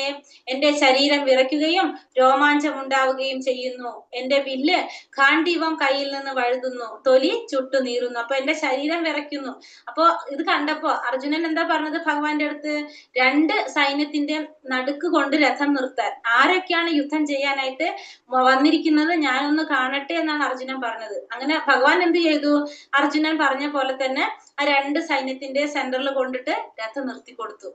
എന്റെ ശരീരം വിറയ്ക്കുകയും രോമാഞ്ചം ഉണ്ടാവുകയും ചെയ്യുന്നു. എന്റെ വില്ല് ഗാണ്ഡീവം കയ്യിൽ നിന്ന് വഴുതുന്നു, തൊലി ചുട്ടു നീറുന്നു. അപ്പൊ എന്റെ ശരീരം വിറയ്ക്കുന്നു. അപ്പോ ഇത് കണ്ടപ്പോ അർജുനൻ എന്താ പറഞ്ഞത് ഭഗവാന്റെ അടുത്ത്? രണ്ട് സൈന്യത്തിന്റെ നടുക്ക് കൊണ്ട് രഥം നിർത്താൻ. ആരൊക്കെയാണ് യുദ്ധം ചെയ്യാനായിട്ട് വന്നിരിക്കുന്നത് ഞാനൊന്ന് കാണട്ടെ എന്നാണ് അർജുനൻ പറഞ്ഞത്. അങ്ങനെ ഭഗവാൻ എന്ത് ചെയ്തു? അർജുനൻ പറഞ്ഞ പോലെ തന്നെ ആ രണ്ട് സൈന്യത്തിന്റെ സെന്ററിൽ കൊണ്ടിട്ട് രഥം നിർത്തി കൊടുത്തു.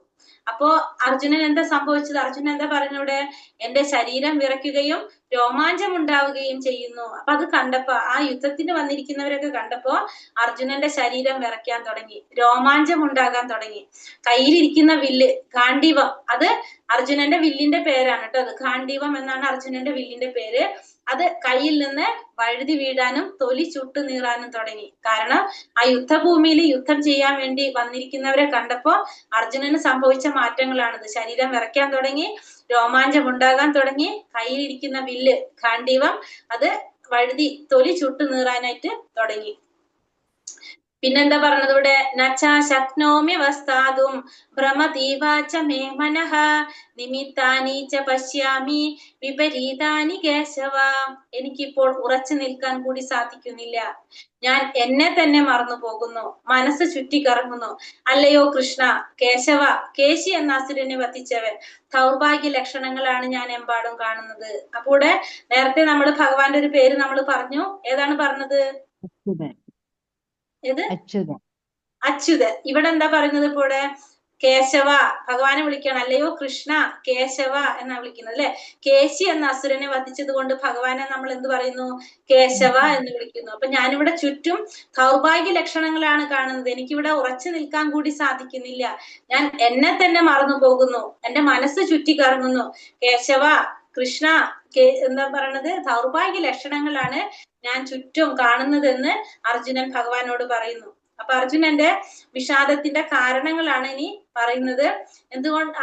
അപ്പോ അർജുനൻ എന്താ സംഭവിച്ചത്? അർജുനൻ എന്താ പറഞ്ഞൂടെ? എന്റെ ശരീരം വിറയ്ക്കുകയും രോമാഞ്ചം ഉണ്ടാവുകയും ചെയ്യുന്നു. അപ്പൊ അത് കണ്ടപ്പോ, ആ യുദ്ധത്തിന് വന്നിരിക്കുന്നവരൊക്കെ കണ്ടപ്പോ അർജുനന്റെ ശരീരം വിറയ്ക്കാൻ തുടങ്ങി, രോമാഞ്ചം ഉണ്ടാകാൻ തുടങ്ങി. കയ്യിലിരിക്കുന്ന വില്ല് ഗാണ്ഡീവം, അത് അർജുനന്റെ വില്ലിന്റെ പേരാണ് കേട്ടോ. അത് ഗാണ്ഡീവം എന്നാണ് അർജുനന്റെ വില്ലിന്റെ പേര്. അത് കയ്യിൽ നിന്ന് വഴുതി വീഴാനും തൊലി ചുട്ടു നീറാനും തുടങ്ങി. കാരണം ആ യുദ്ധഭൂമിയിൽ യുദ്ധം ചെയ്യാൻ വേണ്ടി വന്നിരിക്കുന്നവരെ കണ്ടപ്പോ അർജുനന് സംഭവിച്ച മാറ്റങ്ങളാണിത്. ശരീരം വിറയ്ക്കാൻ തുടങ്ങി, രോമാഞ്ചം ഉണ്ടാകാൻ തുടങ്ങി, കയ്യിലിരിക്കുന്ന വില്ല് ഗാണ്ഡീവം അത് വഴുതി തൊലി ചുട്ടു നീറാനായിട്ട് തുടങ്ങി. പിന്നെന്താ പറഞ്ഞത് ഇവിടെ? നച്ചാ ശക്നോമ്യവസ്ഥാതും ഭ്രമതീവാച മേ മനഃ നിമിത്താനി ച പശ്യാമി വിപരീതാനി കേശവ. എനിക്കിപ്പോൾ ഉറച്ചു നിൽക്കാൻ കൂടി സാധിക്കുന്നില്ല. ഞാൻ എന്നെ തന്നെ മറന്നു പോകുന്നു, മനസ്സ് ചുറ്റിക്കറങ്ങുന്നു. അല്ലയോ കൃഷ്ണ, കേശവ, കേശി എന്ന അസുരനെ വധിച്ചവൻ, ദൗർഭാഗ്യ ലക്ഷണങ്ങളാണ് ഞാൻ എമ്പാടും കാണുന്നത്. അപ്പൊ ഇവിടെ നേരത്തെ നമ്മൾ ഭഗവാന്റെ ഒരു പേര് നമ്മൾ പറഞ്ഞു. ഏതാണ് പറഞ്ഞത്? ഏത്? അച്യുതൻ. ഇവിടെ എന്താ പറയുന്നത്? ഇപ്പൊ ഇവിടെ കേശവ, ഭഗവാനെ വിളിക്കണം. അല്ലയോ കൃഷ്ണ, കേശവ എന്നാ വിളിക്കുന്നത് അല്ലെ. കേശി എന്ന അസുരനെ വധിച്ചത് കൊണ്ട് ഭഗവാനെ നമ്മൾ എന്ത് പറയുന്നു? കേശവ എന്ന് വിളിക്കുന്നു. അപ്പൊ ഞാനിവിടെ ചുറ്റും ദൗർഭാഗ്യ ലക്ഷണങ്ങളാണ് കാണുന്നത്. എനിക്കിവിടെ ഉറച്ചു നിൽക്കാൻ കൂടി സാധിക്കുന്നില്ല. ഞാൻ എന്നെ തന്നെ മറന്നു പോകുന്നു, എന്റെ മനസ്സ് ചുറ്റിക്കറങ്ങുന്നു. കേശവ, കൃഷ്ണ, എന്താ പറയണത്? ദൗർഭാഗ്യ ലക്ഷണങ്ങളാണ് ഞാൻ ചുറ്റും കാണുന്നതെന്ന് അർജുനൻ ഭഗവാനോട് പറയുന്നു. അപ്പൊ അർജുനന്റെ വിഷാദത്തിന്റെ കാരണങ്ങളാണ് ഇനി പറയുന്നത്. എന്തുകൊണ്ട്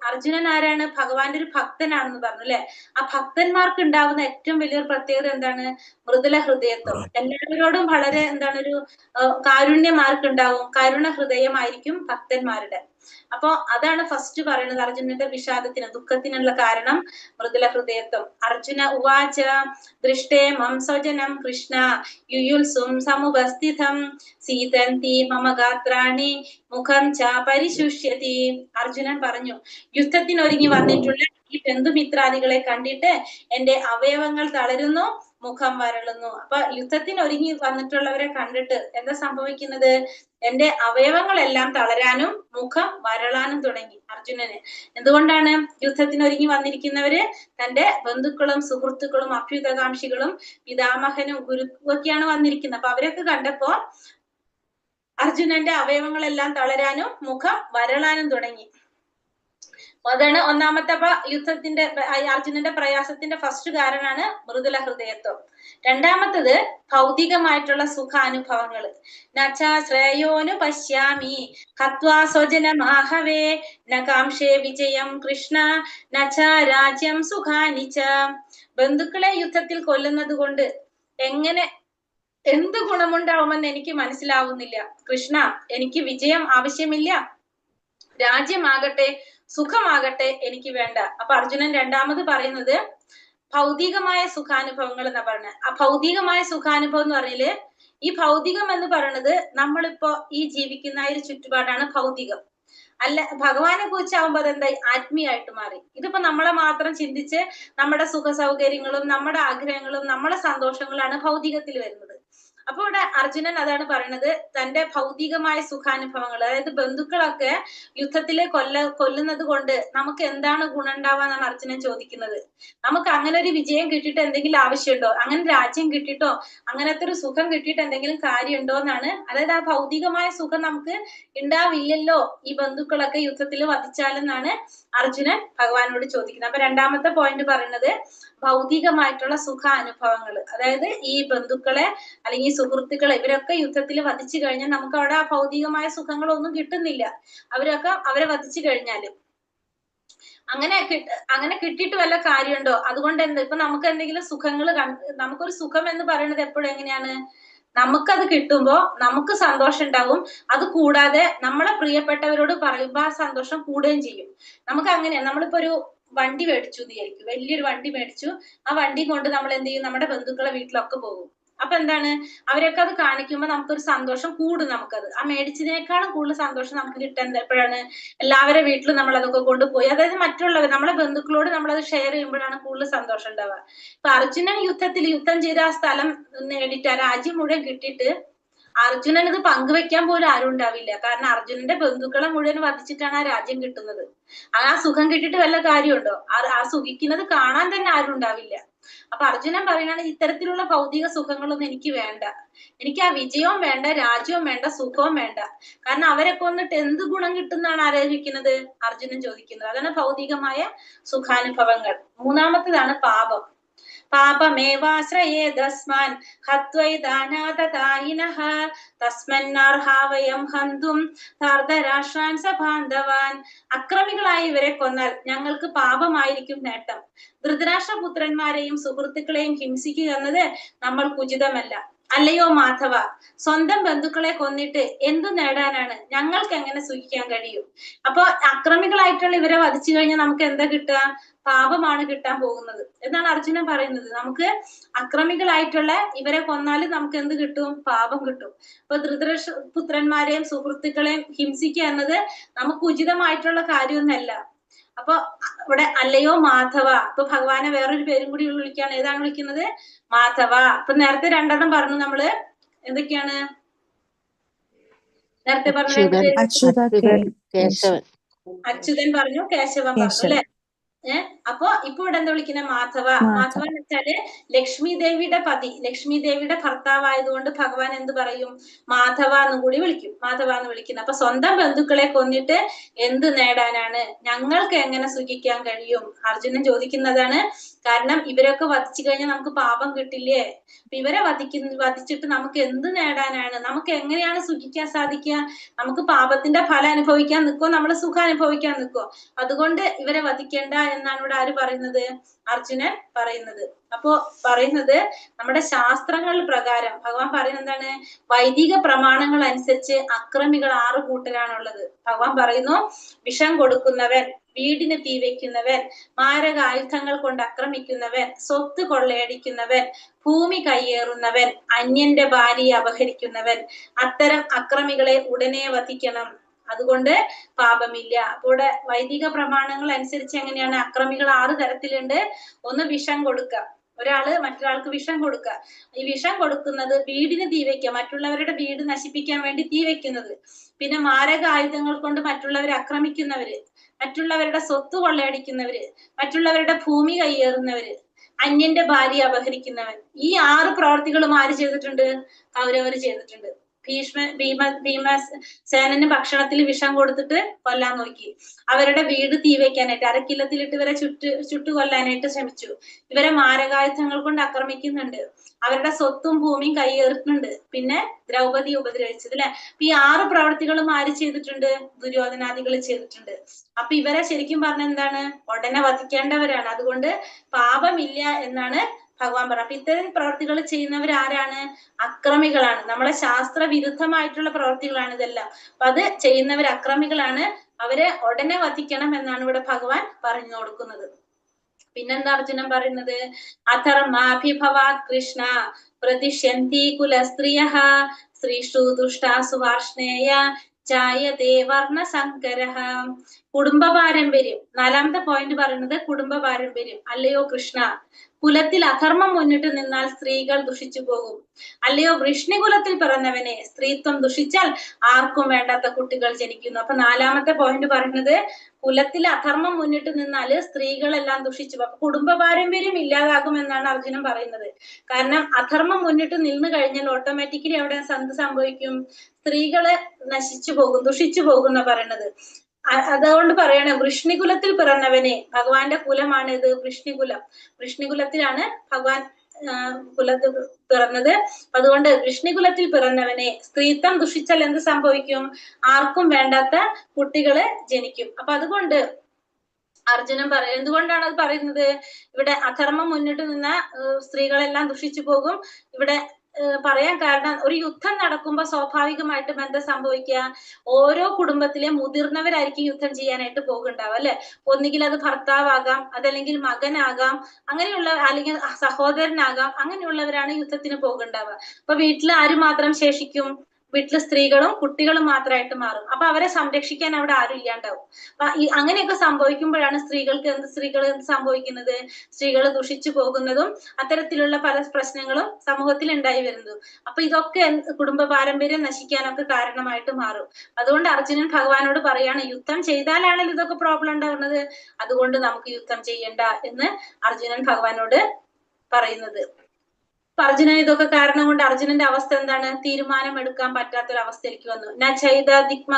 അർജുനൻ ആരാണ്? ഭഗവാന്റെ ഒരു ഭക്തനാണെന്ന് പറഞ്ഞു അല്ലെ. ആ ഭക്തന്മാർക്ക് ഉണ്ടാവുന്ന ഏറ്റവും വലിയൊരു പ്രത്യേകത എന്താണ്? മൃദുല ഹൃദയത്വം. എല്ലാവരോടും വളരെ എന്താണ് ഒരു കാരുണ്യം ആർക്കുണ്ടാവും? കരുണ ഹൃദയമായിരിക്കും ഭക്തന്മാരുടെ. അപ്പൊ അതാണ് ഫസ്റ്റ് പറയുന്നത്. അർജുനന്റെ വിഷാദത്തിന്, ദുഃഖത്തിനുള്ള കാരണം മൃദുല ഹൃദയത്വം. അർജുന ഉവാച ദൃഷ്ടേ മം സ്വജനം കൃഷ്ണ യുയുത്സും സമുപസ്ഥിതം സീതന്തി മമ ഗാത്രാണി മുഖം ച പരിശുഷ്യതി. അർജുനൻ പറഞ്ഞു, യുദ്ധത്തിനൊരുങ്ങി വന്നിട്ടുള്ള ഈ ബന്ധുമിത്രാദികളെ കണ്ടിട്ട് എന്റെ അവയവങ്ങൾ തളരുന്നു, മുഖം വരളുന്നു. അപ്പൊ യുദ്ധത്തിനൊരുങ്ങി വന്നിട്ടുള്ളവരെ കണ്ടിട്ട് എന്താ സംഭവിക്കുന്നത്? എന്റെ അവയവങ്ങളെല്ലാം തളരാനും മുഖം വരളാനും തുടങ്ങി അർജുനന്. എന്തുകൊണ്ടാണ്? യുദ്ധത്തിനൊരുങ്ങി വന്നിരിക്കുന്നവര് തന്റെ ബന്ധുക്കളും സുഹൃത്തുക്കളും അഭ്യുതകാംക്ഷികളും പിതാമഹനും ഗുരുവും ഒക്കെയാണ് വന്നിരിക്കുന്നത്. അപ്പൊ അവരൊക്കെ കണ്ടപ്പോ അർജുനന്റെ അവയവങ്ങളെല്ലാം തളരാനും മുഖം വരളാനും തുടങ്ങി. അതാണ് ഒന്നാമത്തെ. അപ്പൊ യുദ്ധത്തിന്റെ അർജുനന്റെ പ്രയാസത്തിന്റെ ഫസ്റ്റ് കാരണമാണ് മൃദുല ഹൃദയത്വം. രണ്ടാമത്തത് ഭൗതികമായിട്ടുള്ള സുഖാനുഭവങ്ങള്. നച്ചാ ശ്രേയോനു പശ്യാമി ഹത്വാ സ്വജനമാഹവേ നകാംക്ഷേ വിജയം കൃഷ്ണ നച്ചാ രാജ്യം സുഖാനി ച. ബന്ധുക്കളെ യുദ്ധത്തിൽ കൊല്ലുന്നത് കൊണ്ട് എന്ത് ഗുണമുണ്ടാവുമെന്ന് എനിക്ക് മനസ്സിലാവുന്നില്ല കൃഷ്ണ. എനിക്ക് വിജയം ആവശ്യമില്ല, രാജ്യമാകട്ടെ സുഖമാകട്ടെ എനിക്ക് വേണ്ട. അപ്പൊ അർജുനൻ രണ്ടാമത് പറയുന്നത് ഭൗതികമായ സുഖാനുഭവങ്ങൾ എന്നാ പറഞ്ഞത്. ആ ഭൗതികമായ സുഖാനുഭവം എന്ന് പറഞ്ഞാല്, ഈ ഭൗതികം എന്ന് പറയുന്നത് നമ്മളിപ്പോ ഈ ജീവിക്കുന്ന ഒരു ചുറ്റുപാടാണ് ഭൗതികം. അല്ല, ഭഗവാനെ കുറിച്ചാവുമ്പോ അതെന്തായി? ആത്മീയമായിട്ട് മാറി. ഇതിപ്പോ നമ്മളെ മാത്രം ചിന്തിച്ച് നമ്മുടെ സുഖ സൗകര്യങ്ങളും നമ്മുടെ ആഗ്രഹങ്ങളും നമ്മുടെ സന്തോഷങ്ങളാണ് ഭൗതികത്തിൽ വരുന്നത്. അപ്പൊ ഇവിടെ അർജുനൻ അതാണ് പറയുന്നത്, തന്റെ ഭൗതികമായ സുഖാനുഭവങ്ങൾ, അതായത് ബന്ധുക്കളൊക്കെ യുദ്ധത്തില് കൊല്ലുന്നത് കൊണ്ട് നമുക്ക് എന്താണ് ഗുണം ഉണ്ടാവാന്നാണ് അർജുനൻ ചോദിക്കുന്നത്. നമുക്ക് അങ്ങനെ ഒരു വിജയം കിട്ടിയിട്ട് എന്തെങ്കിലും ആവശ്യമുണ്ടോ? അങ്ങനെ രാജ്യം കിട്ടിയിട്ടോ അങ്ങനത്തെ ഒരു സുഖം കിട്ടിയിട്ട് എന്തെങ്കിലും കാര്യമുണ്ടോ എന്നാണ്. അതായത് ആ ഭൗതികമായ സുഖം നമുക്ക് ഉണ്ടാവില്ലല്ലോ ഈ ബന്ധുക്കളൊക്കെ യുദ്ധത്തിൽ വധിച്ചാലെന്നാണ് അർജുനൻ ഭഗവാനോട് ചോദിക്കുന്നത്. അപ്പൊ രണ്ടാമത്തെ പോയിന്റ് പറയുന്നത് ഭൗതികമായിട്ടുള്ള സുഖാനുഭവങ്ങൾ. അതായത് ഈ ബന്ധുക്കളെ അല്ലെങ്കിൽ സുഹൃത്തുക്കളെ ഇവരൊക്കെ യുദ്ധത്തിൽ വധിച്ചു കഴിഞ്ഞാൽ നമുക്ക് അവിടെ ആ ഭൗതികമായ സുഖങ്ങളൊന്നും കിട്ടുന്നില്ല. അവരെ വധിച്ചു കഴിഞ്ഞാല് അങ്ങനെ കിട്ടിയിട്ട് വല്ല കാര്യമുണ്ടോ? അതുകൊണ്ട് ഇപ്പൊ നമുക്ക് എന്തെങ്കിലും സുഖങ്ങൾ നമുക്കൊരു സുഖം എന്ന് പറയുന്നത് എപ്പോഴും എങ്ങനെയാണ്? നമുക്കത് കിട്ടുമ്പോ നമുക്ക് സന്തോഷം ഉണ്ടാവും. അത് കൂടാതെ നമ്മളെ പ്രിയപ്പെട്ടവരോട് പറയുമ്പോ ആ സന്തോഷം കൂടുകയും ചെയ്യും. നമുക്ക് അങ്ങനെയാണ്. നമ്മളിപ്പോ ഒരു വണ്ടി മേടിച്ചു വിചാരിക്കും, വലിയൊരു വണ്ടി മേടിച്ചു. ആ വണ്ടി കൊണ്ട് നമ്മൾ എന്ത് ചെയ്യും? നമ്മുടെ ബന്ധുക്കളെ വീട്ടിലൊക്കെ പോകും. അപ്പൊ എന്താണ്? അവരൊക്കെ അത് കാണിക്കുമ്പോ നമുക്കൊരു സന്തോഷം കൂടും. നമുക്കത് ആ മേടിച്ചതിനേക്കാളും കൂടുതൽ സന്തോഷം നമുക്ക് കിട്ടുന്നത് എപ്പോഴാണ്? എല്ലാവരുടെ വീട്ടിലും നമ്മൾ അതൊക്കെ കൊണ്ടുപോയി, അതായത് മറ്റുള്ളവർ നമ്മളെ ബന്ധുക്കളോട് നമ്മളത് ഷെയർ ചെയ്യുമ്പോഴാണ് കൂടുതൽ സന്തോഷം ഉണ്ടാവുക. ഇപ്പൊ അർജുനൻ യുദ്ധം ചെയ്ത് ആ സ്ഥലം നേടിയിട്ട് ആ രാജ്യം മുഴുവൻ കിട്ടിയിട്ട് അർജുനൻ ഇത് പങ്കുവെക്കാൻ പോലും ആരും ഉണ്ടാവില്ല. കാരണം അർജുനന്റെ ബന്ധുക്കളെ മുഴുവൻ വധിച്ചിട്ടാണ് ആ രാജ്യം കിട്ടുന്നത്. ആ സുഖം കിട്ടിയിട്ട് വല്ല കാര്യമുണ്ടോ? ആ സുഖിക്കുന്നത് കാണാൻ തന്നെ ആരും ഉണ്ടാവില്ല. അപ്പൊ അർജുനൻ പറയുകയാണ്, ഇത്തരത്തിലുള്ള ഭൗതിക സുഖങ്ങളൊന്നും എനിക്ക് വേണ്ട. എനിക്ക് ആ വിജയവും വേണ്ട, രാജ്യവും വേണ്ട, സുഖവും വേണ്ട. കാരണം അവരെ കൊന്നിട്ട് എന്ത് ഗുണം കിട്ടുന്നതാണ് ആലോചിക്കുന്നത് അർജുനൻ ചോദിക്കുന്നത്. അതാണ് ഭൗതികമായ സുഖാനുഭവങ്ങൾ. മൂന്നാമത്തേതാണ് പാപം. പാപമേവാശ്രയേദസ്മാൻ ഹത്വൈതാനാതതായിനഃ തസ്മന്നർഹാവയം ഹന്തും ധാർതരാഷ്ട്രാൻ സബാന്ധവാൻ. അക്രമികളായി ഇവരെ കൊന്നാൽ ഞങ്ങൾക്ക് പാപമായിരിക്കും നേട്ടം. ധൃതരാഷ്ട്രപുത്രന്മാരെയും സുഹൃത്തുക്കളെയും ഹിംസിക്കുക എന്നത് നമ്മൾക്ക് ഉചിതമല്ല. അല്ലയോ മാധവ, സ്വന്തം ബന്ധുക്കളെ കൊന്നിട്ട് എന്തു നേടാനാണ്? ഞങ്ങൾക്ക് എങ്ങനെ സുഖിക്കാൻ കഴിയും? അപ്പൊ അക്രമികളായിട്ടുള്ള ഇവരെ വധിച്ചു കഴിഞ്ഞാൽ നമുക്ക് എന്താ കിട്ടുക? പാപമാണ് കിട്ടാൻ പോകുന്നത് എന്നാണ് അർജുനൻ പറയുന്നത്. നമുക്ക് അക്രമികളായിട്ടുള്ള ഇവരെ കൊന്നാലും നമുക്ക് എന്ത് കിട്ടും? പാപം കിട്ടും. അപ്പൊ ധൃതരാഷ്ട്ര പുത്രന്മാരെയും സുഹൃത്തുക്കളെയും ഹിംസിക്കുക എന്നത് നമുക്ക് ഉചിതമായിട്ടുള്ള കാര്യമൊന്നല്ല. അപ്പൊ ഇവിടെ അല്ലയോ മാധവ, ഇപ്പൊ ഭഗവാനെ വേറൊരു പേരും കൂടി വിളിക്കുകയാണ്. ഏതാണ് വിളിക്കുന്നത്? മാധവ. അപ്പൊ നേരത്തെ രണ്ടെണ്ണം പറഞ്ഞു നമ്മള്. എന്തൊക്കെയാണ് നേരത്തെ പറഞ്ഞ രണ്ടുപേരും? അച്യുതൻ പറഞ്ഞു, കേശവൻ പറഞ്ഞു അല്ലെ? അപ്പൊ ഇപ്പൊ ഇവിടെ എന്താ വിളിക്കുന്നത്? മാധവ. മാധവ എന്ന് വെച്ചാല് ലക്ഷ്മി ദേവിയുടെ പതി, ലക്ഷ്മി ദേവിയുടെ ഭർത്താവായതുകൊണ്ട് ഭഗവാൻ എന്ത് പറയും? മാധവ എന്നും കൂടി വിളിക്കും. മാധവ എന്ന് വിളിക്കുന്നത്. അപ്പൊ സ്വന്തം ബന്ധുക്കളെ കൊന്നിട്ട് എന്ത് നേടാനാണ്? ഞങ്ങൾക്ക് എങ്ങനെ സുഖിക്കാൻ കഴിയും? അർജുനൻ ചോദിക്കുന്നതാണ്. കാരണം ഇവരൊക്കെ വധിച്ചു കഴിഞ്ഞാൽ നമുക്ക് പാപം കിട്ടില്ലേ? ഇവരെ വധിച്ചിട്ട് നമുക്ക് എന്ത് നേടാനാണ്? നമുക്ക് എങ്ങനെയാണ് സുഖിക്കാൻ സാധിക്കുക? നമുക്ക് പാപത്തിന്റെ ഫലം അനുഭവിക്കാൻ നിൽക്കോ? നമ്മള് സുഖം അനുഭവിക്കാൻ നിൽക്കോ? അതുകൊണ്ട് ഇവരെ വധിക്കേണ്ട എന്നാണ് ഇവിടെ ആര് പറയുന്നത്? അർജുനൻ പറയുന്നത്. അപ്പോ പറയുന്നത് നമ്മുടെ ശാസ്ത്രങ്ങൾ പ്രകാരം ഭഗവാൻ പറയുന്നത് എന്താണ്? വൈദിക പ്രമാണങ്ങൾ അനുസരിച്ച് അക്രമികൾ 6 കൂട്ടരാണുള്ളത്. ഭഗവാൻ പറയുന്നു, വിഷം കൊടുക്കുന്നവൻ, വീടിന് തീ വെക്കുന്നവൻ, മാരകായുധങ്ങൾ കൊണ്ട് ആക്രമിക്കുന്നവൻ, സ്വത്ത് കൊള്ളയടിക്കുന്നവൻ, ഭൂമി കയ്യേറുന്നവൻ, അന്യന്റെ ഭാര്യയെ അപഹരിക്കുന്നവൻ, അത്തരം അക്രമികളെ ഉടനെ വധിക്കണം. അതുകൊണ്ട് പാപമില്ല. അപ്പോൾ വൈദിക പ്രമാണങ്ങൾ അനുസരിച്ച് എങ്ങനെയാണ്? അക്രമികൾ 6 തരത്തിലുണ്ട്. ഒന്ന് വിഷം കൊടുക്കുക, ഒരാള് മറ്റൊരാൾക്ക് വിഷം കൊടുക്കുക. ഈ വിഷം കൊടുക്കുന്നത്, വീടിന് തീ വെക്കുക, മറ്റുള്ളവരുടെ വീട് നശിപ്പിക്കാൻ വേണ്ടി തീ വെക്കുന്നത്, പിന്നെ മാരക ആയുധങ്ങൾ കൊണ്ട് മറ്റുള്ളവരെ ആക്രമിക്കുന്നവര്, മറ്റുള്ളവരുടെ സ്വത്ത് കൊള്ളയടിക്കുന്നവര്, മറ്റുള്ളവരുടെ ഭൂമി കയ്യേറുന്നവര്, അന്യന്റെ ഭാര്യ അപഹരിക്കുന്നവൻ. ഈ 6 പ്രവർത്തികളും ആര് ചെയ്തിട്ടുണ്ട്? കൗരവർ ചെയ്തിട്ടുണ്ട്. ഭീമസേനന് ഭക്ഷണത്തിൽ വിഷം കൊടുത്തിട്ട് കൊല്ലാൻ നോക്കി. അവരുടെ വീട് തീ വെക്കാനായിട്ട് അരക്കില്ലത്തിലിട്ട് ഇവരെ ചുട്ടു കൊല്ലാനായിട്ട് ശ്രമിച്ചു. ഇവരെ മാരകായുധങ്ങൾ കൊണ്ട് ആക്രമിക്കുന്നുണ്ട്. അവരുടെ സ്വത്തും ഭൂമിയും കയ്യേറുന്നുണ്ട്. പിന്നെ ദ്രൗപദി ഉപദ്രവിച്ചത് അല്ലെ? അപ്പൊ ഈ 6 പ്രവർത്തികളും ആര് ചെയ്തിട്ടുണ്ട്? ദുര്യോധനാദികൾ ചെയ്തിട്ടുണ്ട്. അപ്പൊ ഇവരെ ശരിക്കും പറഞ്ഞ എന്താണ്? ഉടനെ വധിക്കേണ്ടവരാണ്. അതുകൊണ്ട് പാപമില്ല എന്നാണ് ഭഗവാൻ പറഞ്ഞു. അപ്പൊ ഇത്തരം പ്രവർത്തികൾ ചെയ്യുന്നവർ ആരാണ്? അക്രമികളാണ്. നമ്മളെ ശാസ്ത്ര വിരുദ്ധമായിട്ടുള്ള പ്രവർത്തികളാണ് ഇതെല്ലാം. അപ്പൊ അത് ചെയ്യുന്നവർ അക്രമികളാണ്. അവരെ ഉടനെ വധിക്കണം എന്നാണ് ഇവിടെ ഭഗവാൻ പറഞ്ഞു കൊടുക്കുന്നത്. പിന്നെന്താ അർജുനൻ പറയുന്നത്? അധർമാഭിഭവാത് കൃഷ്ണ പ്രതിഷ്യന്തി കുലസ്ത്രീയഃ സ്ത്രീഷു ദുഷ്ടാസു വാർഷ്ണേയ ജായതേ വർണ്ണസങ്കരഃ. കുടുംബ പാരമ്പര്യം. 4ാമത്തെ പോയിന്റ് പറയുന്നത് കുടുംബ പാരമ്പര്യം. അല്ലയോ കൃഷ്ണ, കുലത്തിൽ അധർമ്മം മുന്നിട്ട് നിന്നാൽ സ്ത്രീകൾ ദുഷിച്ചു പോകും. അല്ലയോ വൃഷ്ണികുലത്തിൽ പിറന്നവനെ, സ്ത്രീത്വം ദുഷിച്ചാൽ ആർക്കും വേണ്ടാത്ത കുട്ടികൾ ജനിക്കുന്നു. അപ്പൊ 4ാമത്തെ പോയിന്റ് പറയുന്നത് കുലത്തിൽ അധർമ്മം മുന്നിട്ട് നിന്നാല് സ്ത്രീകളെല്ലാം ദുഷിച്ചു. അപ്പൊ കുടുംബ പാരമ്പര്യം ഇല്ലാതാകുമെന്നാണ് അർജുനൻ പറയുന്നത്. കാരണം അധർമ്മം മുന്നിട്ട് നിന്ന് കഴിഞ്ഞാൽ ഓട്ടോമാറ്റിക്കലി അവിടെ എന്ത് സംഭവിക്കും? സ്ത്രീകളെ നശിച്ചു പോകും, ദുഷിച്ചു പോകും എന്നാ പറയുന്നത്. അതുകൊണ്ട് പറയണ വൃഷ്ണികുലത്തിൽ പിറന്നവനെ, ഭഗവാന്റെ കുലമാണ് ഇത് വൃഷ്ണികുലം. വൃഷ്ണികുലത്തിലാണ് ഭഗവാൻ കുലത്തിൽ പിറന്നത്. അതുകൊണ്ട് വൃഷ്ണികുലത്തിൽ പിറന്നവനെ, സ്ത്രീത്വം ദുഷിച്ചാൽ എന്ത് സംഭവിക്കും? ആർക്കും വേണ്ടാത്ത കുട്ടികള് ജനിക്കും. അപ്പൊ അതുകൊണ്ട് അർജുനൻ എന്തുകൊണ്ടാണ് അത് പറയുന്നത്? ഇവിടെ അധർമ്മം മുന്നിട്ട് നിന്ന സ്ത്രീകളെല്ലാം ദുഷിച്ചു പോകും. ഇവിടെ പറയാൻ കാരണം, ഒരു യുദ്ധം നടക്കുമ്പോ സ്വാഭാവികമായിട്ടും എന്താ സംഭവിക്കുക? ഓരോ കുടുംബത്തിലെ മുതിർന്നവരായിരിക്കും യുദ്ധം ചെയ്യാനായിട്ട് പോകുന്നുണ്ടാവും അല്ലെ? ഒന്നുകിൽ അത് ഭർത്താവാകാം, അതല്ലെങ്കിൽ മകനാകാം, അങ്ങനെയുള്ള, അല്ലെങ്കിൽ സഹോദരനാകാം. അങ്ങനെയുള്ളവരാണ് യുദ്ധത്തിന് പോകുന്നുണ്ടാവുക. അപ്പൊ വീട്ടിൽ ആര് മാത്രം ശേഷിക്കും? വീട്ടില് സ്ത്രീകളും കുട്ടികളും മാത്രമായിട്ട് മാറും. അപ്പൊ അവരെ സംരക്ഷിക്കാൻ അവിടെ ആരും ഇല്ലാണ്ടാവും. അപ്പൊ അങ്ങനെയൊക്കെ സംഭവിക്കുമ്പോഴാണ് സ്ത്രീകൾ എന്ത് സംഭവിക്കുന്നത്? സ്ത്രീകൾ ദുഷിച്ചു പോകുന്നതും അത്തരത്തിലുള്ള പല പ്രശ്നങ്ങളും സമൂഹത്തിൽ ഉണ്ടായി വരുന്നതും. അപ്പൊ ഇതൊക്കെ കുടുംബ പാരമ്പര്യം നശിക്കാനൊക്കെ കാരണമായിട്ട് മാറും. അതുകൊണ്ട് അർജുനൻ ഭഗവാനോട് പറയാണ്, യുദ്ധം ചെയ്താലാണല്ലോ ഇതൊക്കെ പ്രോബ്ലം ഉണ്ടാകുന്നത്, അതുകൊണ്ട് നമുക്ക് യുദ്ധം ചെയ്യണ്ട എന്ന് അർജുനൻ ഭഗവാനോട് പറയുന്നത്. അർജുനൻ ഇതൊക്കെ കാരണം കൊണ്ട് അർജുനന്റെ അവസ്ഥ എന്താണ്? തീരുമാനം എടുക്കാൻ പറ്റാത്തൊരവസ്ഥയിലേക്ക് വന്നു. ന ചെയ്ത ദിക്മ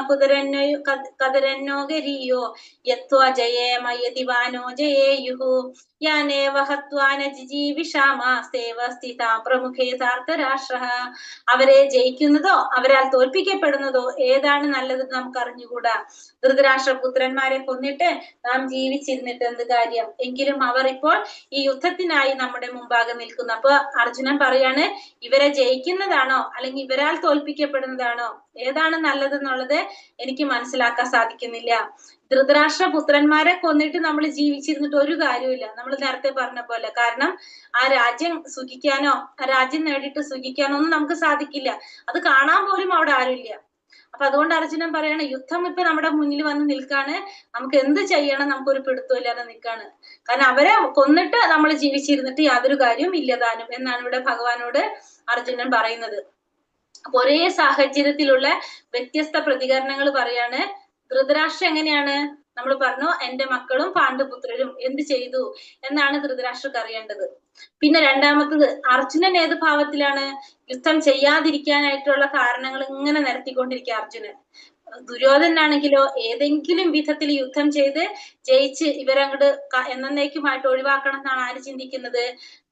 കതരന്നോ ഗരിയോ യത്വാ ജയേമയതിവാനോ ജയേയുഹു യാനേവ ഹത്വാന ജിജീവിഷാമ സേവ സ്ഥിതാം പ്രമുഖേ ധാർത്തരാഷ്ട്രഃ. അവരെ ജയിക്കുന്നതോ അവരാൽ തോൽപ്പിക്കപ്പെടുന്നതോ ഏതാണ് നല്ലത് നമുക്ക് അറിഞ്ഞുകൂടാ. ധൃതരാഷ്ട്രപുത്രന്മാരെ കൊന്നിട്ട് നാം ജീവിച്ചിരുന്നിട്ട് എന്ത് കാര്യം? എങ്കിലും അവർ ഇപ്പോൾ ഈ യുദ്ധത്തിനായി നമ്മുടെ മുമ്പാകെ നിൽക്കുന്നു. അപ്പൊ അർജുന അർജുനൻ പറയാണ്, ഇവരെ ജയിക്കുന്നതാണോ അല്ലെങ്കിൽ ഇവരാൽ തോൽപ്പിക്കപ്പെടുന്നതാണോ, ഏതാണ് നല്ലതെന്നുള്ളത് എനിക്ക് മനസ്സിലാക്കാൻ സാധിക്കുന്നില്ല. ധൃതരാഷ്ട്ര പുത്രന്മാരെ കൊന്നിട്ട് നമ്മൾ ജീവിച്ചിരുന്നിട്ട് ഒരു കാര്യമില്ല, നമ്മൾ നേരത്തെ പറഞ്ഞ പോലെ. കാരണം ആ രാജ്യം സുഖിക്കാനോ ആ രാജ്യം നേടിയിട്ട് സുഖിക്കാനോ ഒന്നും നമുക്ക് സാധിക്കില്ല. അത് കാണാൻ പോലും അവിടെ ആരുമില്ല. അപ്പൊ അതുകൊണ്ട് അർജുനൻ പറയാണ്, യുദ്ധം ഇപ്പൊ നമ്മുടെ മുന്നിൽ വന്ന് നിൽക്കാണ്, നമുക്ക് എന്ത് ചെയ്യണം നമുക്കൊരു പിടുത്തം ഇല്ലാതെ നിൽക്കാണ്. കാരണം അവരെ കൊന്നിട്ട് നമ്മൾ ജീവിച്ചിരുന്നിട്ട് യാതൊരു കാര്യവും ഇല്ലതാനും എന്നാണ് ഇവിടെ ഭഗവാനോട് അർജുനൻ പറയുന്നത്. അപ്പൊ ഒരേ സാഹചര്യത്തിലുള്ള വ്യത്യസ്ത പ്രതികരണങ്ങൾ പറയാണ്. ധൃതരാഷ്ട്രം എങ്ങനെയാണ്? നമ്മൾ പറഞ്ഞു, എന്റെ മക്കളും പാണ്ഡുപുത്രരും എന്ത് ചെയ്തു എന്നാണ് ധൃതരാഷ്ട്രക്ക് അറിയേണ്ടത്. പിന്നെ രണ്ടാമത്തത്, അർജുനൻ ഏത് ഭാവത്തിലാണ്? യുദ്ധം ചെയ്യാതിരിക്കാനായിട്ടുള്ള കാരണങ്ങൾ ഇങ്ങനെ നിരത്തിക്കൊണ്ടിരിക്കുക അർജുനൻ. ദുര്യോധനാണെങ്കിലോ ഏതെങ്കിലും വിധത്തിൽ യുദ്ധം ചെയ്ത് ജയിച്ച് ഇവരങ്ങോട്ട് എന്നേക്കുമായിട്ട് ഒഴിവാക്കണം എന്നാണ് ആര് ചിന്തിക്കുന്നത്?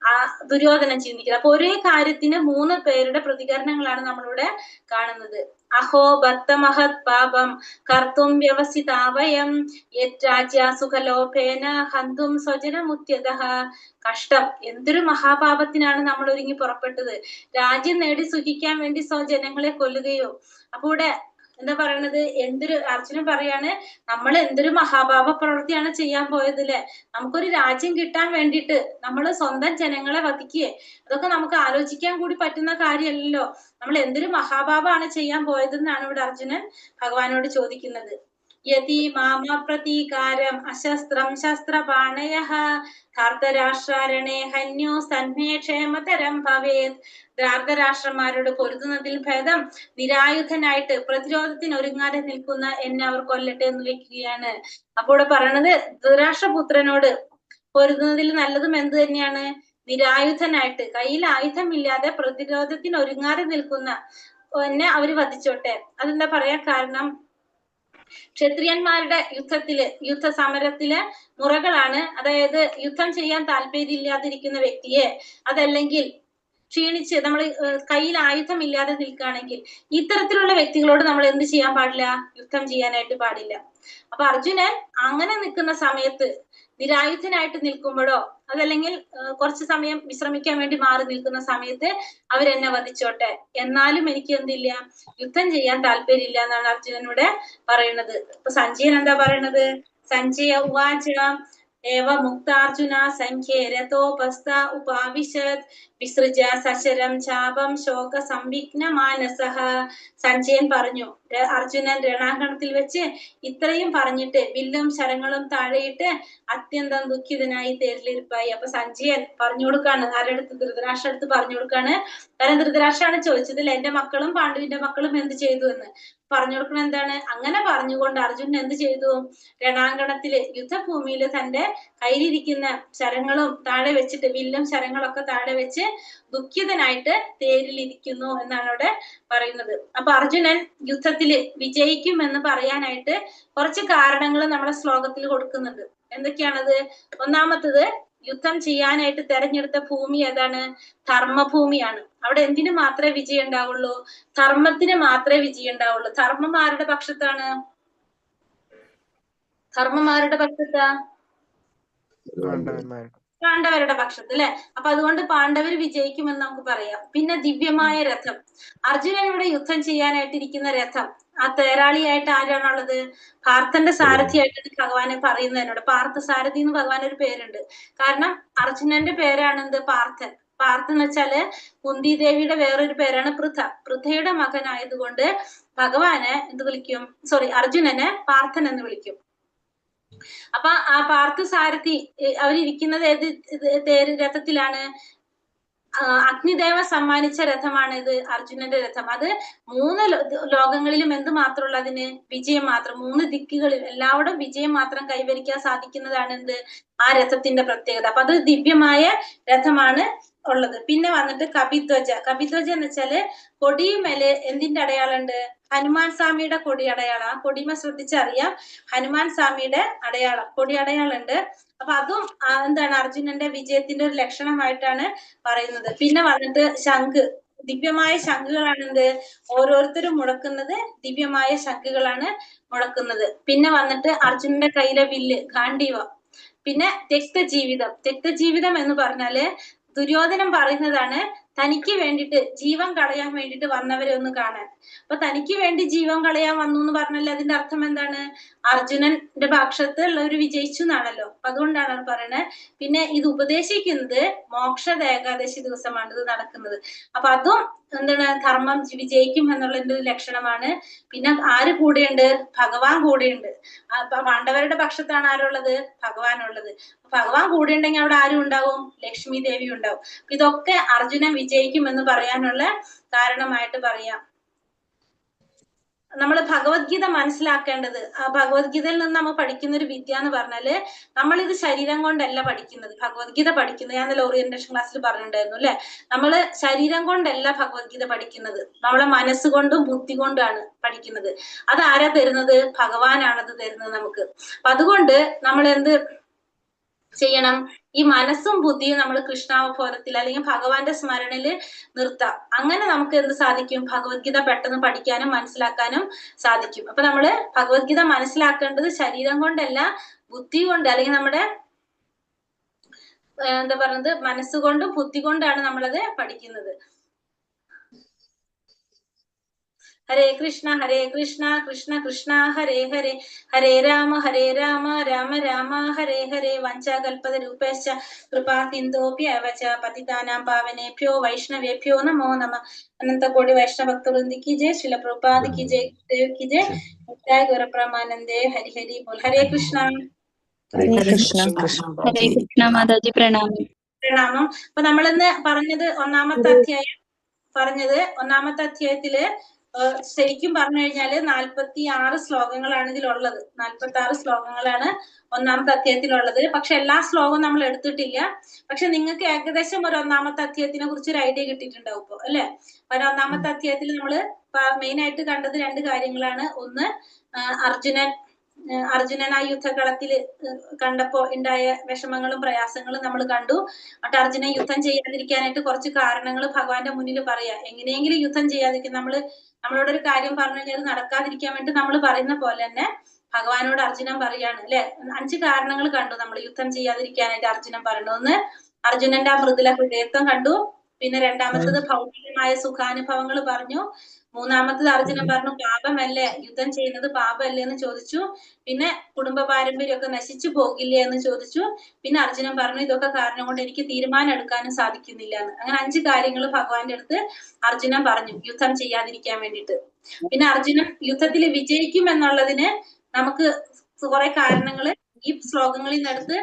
ആ ദുര്യോധനൻ ചിന്തിക്കുന്നത്. അപ്പൊ ഒരേ കാര്യത്തിന് 3 പേരുടെ പ്രതികരണങ്ങളാണ് നമ്മളിവിടെ കാണുന്നത്. അഹോ ഭക്തമഹത് പാപം കർത്തും വ്യവസിതാവയം യജ്ഞാ സുഖലോഭേന ഹന്തും സ്വജനമുത്യതഃ. കഷ്ടം, എന്തൊരു മഹാപാപത്തിനാണ് നമ്മൾ ഒരുങ്ങി പുറപ്പെട്ടത്. രാജ്യം നേടി സുഖിക്കാൻ വേണ്ടി സ്വജനങ്ങളെ കൊല്ലുകയോ. അപ്പൊ ഇവിടെ എന്താ പറയണത്? അർജുനൻ പറയാണ്, നമ്മൾ എന്തൊരു മഹാപാപ പ്രവൃത്തിയാണ് ചെയ്യാൻ പോയത് അല്ലെ. നമുക്കൊരു രാജ്യം കിട്ടാൻ വേണ്ടിയിട്ട് നമ്മൾ സ്വന്തം ജനങ്ങളെ വധിക്കുകയെ, അതൊക്കെ നമുക്ക് ആലോചിക്കാൻ കൂടി പറ്റുന്ന കാര്യമല്ലല്ലോ. നമ്മൾ എന്തൊരു മഹാപാപമാണ് ചെയ്യാൻ പോയതെന്നാണ് ഇവിടെ അർജുനൻ ഭഗവാനോട് ചോദിക്കുന്നത്. യതി മാമ പ്രതീകാരം അശസ്ത്രം ശസ്ത്രപാണയഃ ധാർതരാഷ്ട്രാരണേ ഹന്യോ സന്മേ ക്ഷേമതരം ഭവേത്. ധാർതരാഷ്ട്രന്മാരോട് പൊരുതുന്നതിൽ ഭേദം നിരായുധനായിട്ട് പ്രതിരോധത്തിന് ഒരുങ്ങാതെ നിൽക്കുന്ന എന്നെ അവർ കൊല്ലട്ടെ എന്ന് വെക്കുകയാണ്. അപ്പോൾ ഇവിടെ പറയണത്, ധൃതരാഷ്ട്രപുത്രനോട് പൊരുതുന്നതിൽ നല്ലതും എന്ത് തന്നെയാണ്? നിരായുധനായിട്ട്, കയ്യിൽ ആയുധമില്ലാതെ പ്രതിരോധത്തിന് ഒരുങ്ങാതെ നിൽക്കുന്ന എന്നെ അവര് വധിച്ചോട്ടെ. അതെന്താ പറയാ കാരണം? ക്ഷത്രിയന്മാരുടെ യുദ്ധസമരത്തിലെ മുറകളാണ്. അതായത് യുദ്ധം ചെയ്യാൻ താല്പര്യമില്ലാതിരിക്കുന്ന വ്യക്തിയെ, അതല്ലെങ്കിൽ ക്ഷീണിച്ച് നമ്മൾ കയ്യിൽ ആയുധം ഇല്ലാതെ നിൽക്കുകയാണെങ്കിൽ ഇത്തരത്തിലുള്ള വ്യക്തികളോട് നമ്മൾ എന്ത് ചെയ്യാൻ പാടില്ല? യുദ്ധം ചെയ്യാനായിട്ട് പാടില്ല. അപ്പൊ അർജുനൻ അങ്ങനെ നിൽക്കുന്ന സമയത്ത്, നിരായുധനായിട്ട് നിൽക്കുമ്പോഴോ അതല്ലെങ്കിൽ കുറച്ചു സമയം വിശ്രമിക്കാൻ വേണ്ടി മാറി നിൽക്കുന്ന സമയത്ത് അവരെന്നെ വധിച്ചോട്ടെ, എന്നാലും എനിക്ക് എന്തില്ല? യുദ്ധം ചെയ്യാൻ താല്പര്യമില്ല എന്നാണ് അർജുനനോട് പറയുന്നത്. ഇപ്പൊ സഞ്ജയൻ എന്താ പറയണത്? സഞ്ജയ ഉവാച ഏവ മുക്താർജുന സംഖ്യേ രഥോപസ്ഥ ഉപാവിശത് വിസൃജ സശരം ചാപം ശോക സംവിഘ്ന മാനസഃ. സഞ്ജയൻ പറഞ്ഞു, അർജുനൻ രണാങ്കണത്തിൽ വെച്ച് ഇത്രയും പറഞ്ഞിട്ട് വില്ലും ശരങ്ങളും താഴെയിട്ട് അത്യന്തം ദുഃഖിതനായി തേരിലിരിപ്പായി. അപ്പൊ സഞ്ജയൻ പറഞ്ഞു കൊടുക്കാണ്, ആരുടെ അടുത്ത്? ധൃതരാഷ്ട്ര അടുത്ത് പറഞ്ഞു കൊടുക്കാണ്. കാരണം ധൃതരാഷ്ട്രാണ് ചോദിച്ചതിൽ എന്റെ മക്കളും പാണ്ഡുവിന്റെ മക്കളും എന്ത് ചെയ്തു എന്ന് പറഞ്ഞു കൊടുക്കണം. എന്താണ്? അങ്ങനെ പറഞ്ഞുകൊണ്ട് അർജുനൻ എന്ത് ചെയ്തു? രണാങ്കണത്തില് യുദ്ധഭൂമിയില് തന്റെ കയ്യിലിരിക്കുന്ന ശരങ്ങളും താഴെ വെച്ചിട്ട്, വില്ലും ശരങ്ങളൊക്കെ താഴെ വെച്ച് ദുഃഖിതനായിട്ട് തേരിലിരിക്കുന്നു എന്നാണ് അവിടെ പറയുന്നത്. അപ്പൊ അർജുനൻ യുദ്ധത്തില് വിജയിക്കുമെന്ന് പറയാനായിട്ട് കുറച്ച് കാരണങ്ങൾ നമ്മളെ ശ്ലോകത്തിൽ കൊടുക്കുന്നുണ്ട്. എന്തൊക്കെയാണത്? ഒന്നാമത്തത്, യുദ്ധം ചെയ്യാനായിട്ട് തെരഞ്ഞെടുത്ത ഭൂമി ഏതാണ്? ധർമ്മഭൂമിയാണ്. അവിടെ എന്തിനു മാത്രമേ വിജയം ഉണ്ടാവുള്ളൂ? ധർമ്മത്തിന് മാത്രമേ വിജയം ഉണ്ടാവുള്ളൂ. ധർമ്മം ആരുടെ പക്ഷത്താണ്? ധർമ്മം ആരുടെ പക്ഷത്താ? പാണ്ഡവരുടെ പക്ഷത്ത് അല്ലെ. അപ്പൊ അതുകൊണ്ട് പാണ്ഡവർ വിജയിക്കുമെന്ന് നമുക്ക് പറയാം. പിന്നെ ദിവ്യമായ രഥം, അർജുനൻ ഇവിടെ യുദ്ധം ചെയ്യാനായിട്ടിരിക്കുന്ന രഥം, ആ തേരാളിയായിട്ട് ആരാണുള്ളത്? പാർത്ഥന്റെ സാരഥിയായിട്ടാണ് ഭഗവാനെ പറയുന്നതിനോട്. പാർത്ഥ സാരഥി എന്ന് ഭഗവാൻ ഒരു പേരുണ്ട്. കാരണം അർജുനന്റെ പേരാണ് എന്ത്? പാർത്ഥൻ. പാർത്ഥൻ എന്ന് വെച്ചാല് കുന്തി ദേവിയുടെ വേറൊരു പേരാണ് പൃഥ. പൃഥയുടെ മകനായതുകൊണ്ട് ഭഗവാനെ എന്ത് വിളിക്കും? അർജുനനെ പാർത്ഥൻ എന്ന് വിളിക്കും. അപ്പൊ ആ പാർത്ഥസാരഥി അവരിയ്ക്കുന്നത് ഏത് രഥത്തിലാണ്? അഗ്നിദേവ സമ്മാനിച്ച രഥമാണ് ഇത്, അർജുനന്റെ രഥം. അത് 3 ലോകങ്ങളിലും എന്ത് മാത്രമുള്ള അതിന്? വിജയം മാത്രം. 3 ദിക്കുകളിൽ എല്ലാവരും വിജയം മാത്രം കൈവരിക്കാൻ സാധിക്കുന്നതാണ് എന്ത്? ആ രഥത്തിന്റെ പ്രത്യേകത. അപ്പൊ അത് ദിവ്യമായ രഥമാണ് ഉള്ളത്. പിന്നെ വന്നിട്ട് കപിധ്വജ. കപിധ്വജ എന്ന് വെച്ചാല് കൊടിയുമേല് എന്തിന്റെ അടയാളുണ്ട്? ഹനുമാൻ സ്വാമിയുടെ കൊടി അടയാളം. ആ കൊടിമ ശ്രദ്ധിച്ചറിയാം, ഹനുമാൻ സ്വാമിയുടെ കൊടി അടയാളുണ്ട്. അപ്പൊ അതും എന്താണ്? അർജുനന്റെ വിജയത്തിന്റെ ഒരു ലക്ഷണമായിട്ടാണ് പറയുന്നത്. പിന്നെ വന്നിട്ട് ശംഖ്, ദിവ്യമായ ശംഖുകളാണ് എന്ത്? ഓരോരുത്തരും മുഴക്കുന്നത് ദിവ്യമായ ശംഖുകളാണ് മുഴക്കുന്നത്. പിന്നെ വന്നിട്ട് അർജുനന്റെ കയ്യിലെ വില്ല് ഗാണ്ഡീവം. പിന്നെ തെക്തജീവിതം. തെക്തജീവിതം എന്ന് പറഞ്ഞാല് ദുര്യോധനൻ പറയുന്നതാണ്, തനിക്ക് വേണ്ടിയിട്ട് ജീവൻ കളയാൻ വേണ്ടിയിട്ട് വന്നവരെ ഒന്ന് കാണാൻ. അപ്പൊ തനിക്ക് വേണ്ടി ജീവൻ കളയാൻ വന്നു എന്ന് പറഞ്ഞാൽ അതിന്റെ അർത്ഥം എന്താണ്? അർജുനന്റെ പക്ഷത്ത് ഉള്ളവർ വിജയിച്ചു എന്നാണല്ലോ. അപ്പൊ അതുകൊണ്ടാണ് പറയണത്. പിന്നെ ഇത് ഉപദേശിക്കുന്നത് മോക്ഷ ഏകാദശി ദിവസമാണ് ഇത് നടക്കുന്നത്. അപ്പൊ അതും എന്താണ്? ധർമ്മം വിജയിക്കും എന്നുള്ളതിന്റെ ഒരു ലക്ഷണമാണ്. പിന്നെ ആര് കൂടെയുണ്ട്? ഭഗവാൻ കൂടെയുണ്ട്. പാണ്ഡവരുടെ പക്ഷത്താണ് ആരുള്ളത്? ഭഗവാനുള്ളത്. ഭഗവാൻ കൂടെ ഉണ്ടെങ്കിൽ അവിടെ ആരും ഉണ്ടാവും? ലക്ഷ്മി ദേവി ഉണ്ടാവും. ഇതൊക്കെ അർജുനൻ വിജയിക്കും എന്ന് പറയാനുള്ള കാരണമായിട്ട് പറയാം. നമ്മൾ ഭഗവത്ഗീത മനസ്സിലാക്കേണ്ടത്, ആ ഭഗവത്ഗീതയിൽ നിന്ന് നമ്മൾ പഠിക്കുന്ന ഒരു വിദ്യ എന്ന് പറഞ്ഞാല് നമ്മളിത് ശരീരം കൊണ്ടല്ല പഠിക്കുന്നത്. ഭഗവത്ഗീത പഠിക്കുന്നത് ഞാൻ ഓറിയന്റേഷൻ ക്ലാസ്സിൽ പറഞ്ഞിട്ടുണ്ടായിരുന്നു അല്ലെ. നമ്മള് ശരീരം കൊണ്ടല്ല ഭഗവത്ഗീത പഠിക്കുന്നത്, നമ്മളെ മനസ്സുകൊണ്ടും ബുദ്ധി കൊണ്ടാണ് പഠിക്കുന്നത്. അത് ആരാ തരുന്നത്? ഭഗവാനാണത് തരുന്നത് നമുക്ക്. അപ്പൊ അതുകൊണ്ട് നമ്മൾ എന്ത് ചെയ്യണം? ഈ മനസ്സും ബുദ്ധിയും നമ്മൾ കൃഷ്ണാവബോധത്തിൽ അല്ലെങ്കിൽ ഭഗവാന്റെ സ്മരണയിൽ നിർത്താം. അങ്ങനെ നമുക്ക് എന്ത് സാധിക്കും? ഭഗവത്ഗീത പെട്ടെന്ന് പഠിക്കാനും മനസ്സിലാക്കാനും സാധിക്കും. അപ്പൊ നമ്മള് ഭഗവത്ഗീത മനസ്സിലാക്കേണ്ടത് ശരീരം കൊണ്ടല്ല, ബുദ്ധി കൊണ്ട്, അല്ലെങ്കിൽ നമ്മുടെ എന്താ പറയുന്നത്, മനസ്സുകൊണ്ടും ബുദ്ധി കൊണ്ടാണ് നമ്മളത് പഠിക്കുന്നത്. ഹരേ കൃഷ്ണ കൃഷ്ണ കൃഷ്ണ ഹരേ ഹരേ, ഹരേ രാമ രാമ രാമ ഹരേ ഹരേ. വഞ്ചാകൽപതരൂപേശ്ച കൃപാ സിന്ധോപ്യവച പതിതാനാം പാവനേഭ്യോ വൈഷ്ണവേഭ്യോ നമോ നമഃ. അനന്തകോടി വൈഷ്ണവഭക്തവൃന്ദി ജയ, ശ്രീല പ്രഭുപാദ് കി ജയ, ഗുരുദേവ് കി ജയ, ജയ ഗുരുപ്രമാനന്ദേ. ഹരി ഹരി ബോൽ. ഹരേ കൃഷ്ണ. ഹരേ കൃഷ്ണ. ഹരേ കൃഷ്ണ മാതാജി, പ്രണാമം. പ്രണാമം. അപ്പൊ നമ്മളിന്ന് പറഞ്ഞത് ഒന്നാമത്തെ അധ്യായത്തില് ശരിക്കും പറഞ്ഞു കഴിഞ്ഞാല് 46 ശ്ലോകങ്ങളാണ് ഇതിലുള്ളത്. 46 ശ്ലോകങ്ങളാണ് ഒന്നാമത്തെ അധ്യായത്തിലുള്ളത്. പക്ഷെ എല്ലാ ശ്ലോകവും നമ്മൾ എടുത്തിട്ടില്ല. പക്ഷെ നിങ്ങൾക്ക് ഏകദേശം ഒരു ഒന്നാമത്തെ അധ്യായത്തിനെ കുറിച്ച് ഒരു ഐഡിയ കിട്ടിയിട്ടുണ്ടാവും ഇപ്പൊ അല്ലെ. ഒന്നാമത്തെ അധ്യായത്തിൽ നമ്മള് മെയിൻ ആയിട്ട് കണ്ടത് 2 കാര്യങ്ങളാണ്. ഒന്ന്, അർജുനൻ ആ യുദ്ധകളത്തില് കണ്ടപ്പോ ഉണ്ടായ വിഷമങ്ങളും പ്രയാസങ്ങളും നമ്മൾ കണ്ടു. എന്നിട്ട് അർജുനൻ യുദ്ധം ചെയ്യാതിരിക്കാനായിട്ട് കുറച്ച് കാരണങ്ങൾ ഭഗവാന്റെ മുന്നിൽ പറയാ. എങ്ങനെയെങ്കിലും യുദ്ധം ചെയ്യാതിരിക്കും. നമ്മളോട് ഒരു കാര്യം പറഞ്ഞു കഴിഞ്ഞാൽ അത് നടക്കാതിരിക്കാൻ വേണ്ടി നമ്മൾ പറയുന്ന പോലെ തന്നെ ഭഗവാനോട് അർജുനൻ പറയാണ് അല്ലെ. 5 കാരണങ്ങൾ കണ്ടു നമ്മൾ യുദ്ധം ചെയ്യാതിരിക്കാനായിട്ട് അർജുനൻ പറയുന്നത്. ഒന്ന്, അർജുനന്റെ ആ മൃദുല ഹൃദയത്വം കണ്ടു. പിന്നെ രണ്ടാമത്തത് ഭൗതികമായ സുഖാനുഭവങ്ങൾ പറഞ്ഞു. മൂന്നാമത്തത് അർജുനൻ പറഞ്ഞു പാപമല്ലേ, യുദ്ധം ചെയ്യുന്നത് പാപമല്ലേ എന്ന് ചോദിച്ചു. പിന്നെ കുടുംബ പാരമ്പര്യമൊക്കെ നശിച്ചു പോകില്ലേ എന്ന് ചോദിച്ചു. പിന്നെ അർജുനൻ പറഞ്ഞു ഇതൊക്കെ കാരണം കൊണ്ട് എനിക്ക് തീരുമാനം എടുക്കാനും സാധിക്കുന്നില്ല എന്ന്. അങ്ങനെ 5 കാര്യങ്ങൾ ഭഗവാന്റെ അടുത്ത് അർജുനൻ പറഞ്ഞു യുദ്ധം ചെയ്യാതിരിക്കാൻ വേണ്ടിയിട്ട്. പിന്നെ അർജുനൻ യുദ്ധത്തിൽ വിജയിക്കും എന്നുള്ളതിന് നമുക്ക് കുറെ കാരണങ്ങൾ ഈ ശ്ലോകങ്ങളിൽ നിന്നെടുത്ത്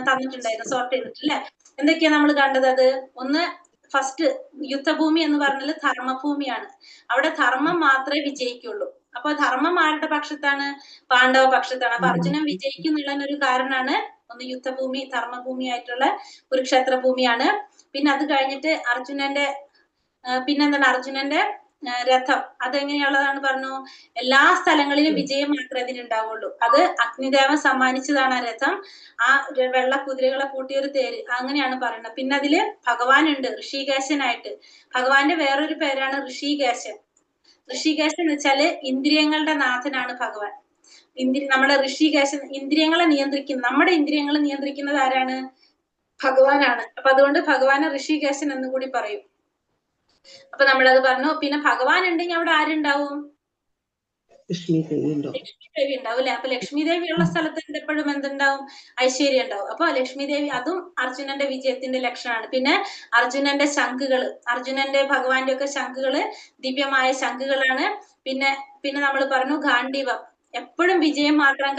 തന്നിട്ടുണ്ടായിരുന്നു, സോർട്ട് ചെയ്തിട്ടില്ലേ. എന്തൊക്കെയാ നമ്മൾ കണ്ടത്? അത് ഒന്ന്, ഫസ്റ്റ് യുദ്ധഭൂമി എന്ന് പറഞ്ഞാൽ ധർമ്മഭൂമിയാണ്. അവിടെ ധർമ്മം മാത്രമേ വിജയിക്കുള്ളൂ. അപ്പൊ ധർമ്മം ആരുടെ പക്ഷത്താണ്? പാണ്ഡവ പക്ഷത്താണ്. അപ്പൊ അർജുനൻ വിജയിക്കുന്നുള്ളതിനൊരു കാരണമാണ് ഒന്ന് യുദ്ധഭൂമി, ധർമ്മഭൂമി ആയിട്ടുള്ള കുരുക്ഷേത്ര ഭൂമിയാണ്. പിന്നെ അത് കഴിഞ്ഞിട്ട് അർജുനന്റെ രഥം അതെങ്ങനെയുള്ളതാണ് പറഞ്ഞു? എല്ലാ സ്ഥലങ്ങളിലും വിജയം മാത്രമേ അതിനുണ്ടാവുള്ളൂ. അത് അഗ്നിദേവൻ സമ്മാനിച്ചതാണ് ആ രഥം. ആ വെള്ള കുതിരകളെ കൂട്ടിയൊരു തേര്, അങ്ങനെയാണ് പറയുന്നത്. പിന്നെ അതില് ഭഗവാനുണ്ട് ഋഷികേശനായിട്ട്. ഭഗവാന്റെ വേറൊരു പേരാണ് ഋഷികേശൻ. ഋഷികേശൻ എന്ന് വെച്ചാല് ഇന്ദ്രിയങ്ങളുടെ നാഥനാണ് ഭഗവാൻ. നമ്മുടെ ഋഷികേശൻ ഇന്ദ്രിയങ്ങളെ നിയന്ത്രിക്കുന്ന, നമ്മുടെ ഇന്ദ്രിയങ്ങളെ നിയന്ത്രിക്കുന്നത് ആരാണ്? ഭഗവാനാണ്. അപ്പൊ അതുകൊണ്ട് ഭഗവാനെ ഋഷികേശൻ എന്ന് കൂടി പറയും. അപ്പൊ നമ്മളത് പറഞ്ഞു. പിന്നെ ഭഗവാൻ ഉണ്ടെങ്കിൽ അവിടെ ആരുണ്ടാവും? ലക്ഷ്മി ദേവി ഉണ്ടാവും അല്ലെ. അപ്പൊ ലക്ഷ്മി ദേവി ഉള്ള സ്ഥലത്ത് എപ്പോഴും എന്തുണ്ടാവും? ഐശ്വര്യം ഉണ്ടാവും. അപ്പൊ ലക്ഷ്മി ദേവി, അതും അർജുനന്റെ വിജയത്തിന്റെ ലക്ഷണമാണ്. പിന്നെ അർജുനന്റെ ശംഖുകള്, അർജുനന്റെ ഭഗവാന്റെ ഒക്കെ ശംഖുകള് ദിവ്യമായ ശംഖുകളാണ്. പിന്നെ നമ്മൾ പറഞ്ഞു ഗാണ്ഡീവം, എപ്പോഴും വിജയം മാത്രം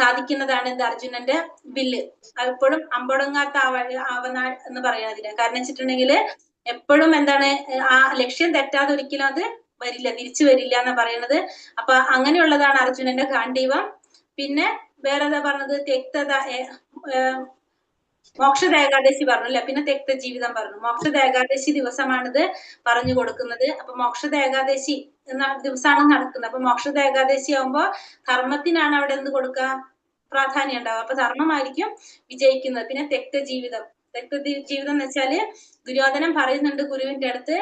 സാധിക്കുന്നതാണ് എന്ത്? അർജുനന്റെ വില്ല്. എപ്പോഴും അമ്പൊടുങ്ങാത്ത ആവനാൾ എന്ന് പറയുന്നതിന് കാരണം വെച്ചിട്ടുണ്ടെങ്കിൽ എപ്പോഴും എന്താണ്, ആ ലക്ഷ്യം തെറ്റാതെ ഒരിക്കലും അത് വരില്ല, തിരിച്ചു വരില്ല എന്ന് പറയുന്നത്. അപ്പൊ അങ്ങനെയുള്ളതാണ് അർജുനന്റെ ഗാണ്ഡീവം. പിന്നെ വേറെ എന്താ പറഞ്ഞത്? മോക്ഷദ ഏകാദശി പറഞ്ഞു അല്ലെ. പിന്നെ തെക്ത ജീവിതം പറഞ്ഞു. മോക്ഷദ ഏകാദശി ദിവസമാണിത് പറഞ്ഞു കൊടുക്കുന്നത്. അപ്പൊ മോക്ഷദ ഏകാദശി എന്ന ദിവസമാണ് നടക്കുന്നത്. അപ്പൊ മോക്ഷദ ഏകാദശി ആവുമ്പോ ധർമ്മത്തിനാണ് അവിടെ എന്ത് കൊടുക്കുക? പ്രാധാന്യം ഉണ്ടാവും. അപ്പൊ ധർമ്മമായിരിക്കും വിജയിക്കുന്നത്. പിന്നെ തെക്ത ജീവിതം എന്ന് വെച്ചാല് ദുര്യോധനൻ പറയുന്നുണ്ട് ഗുരുവിന്റെ അടുത്ത്,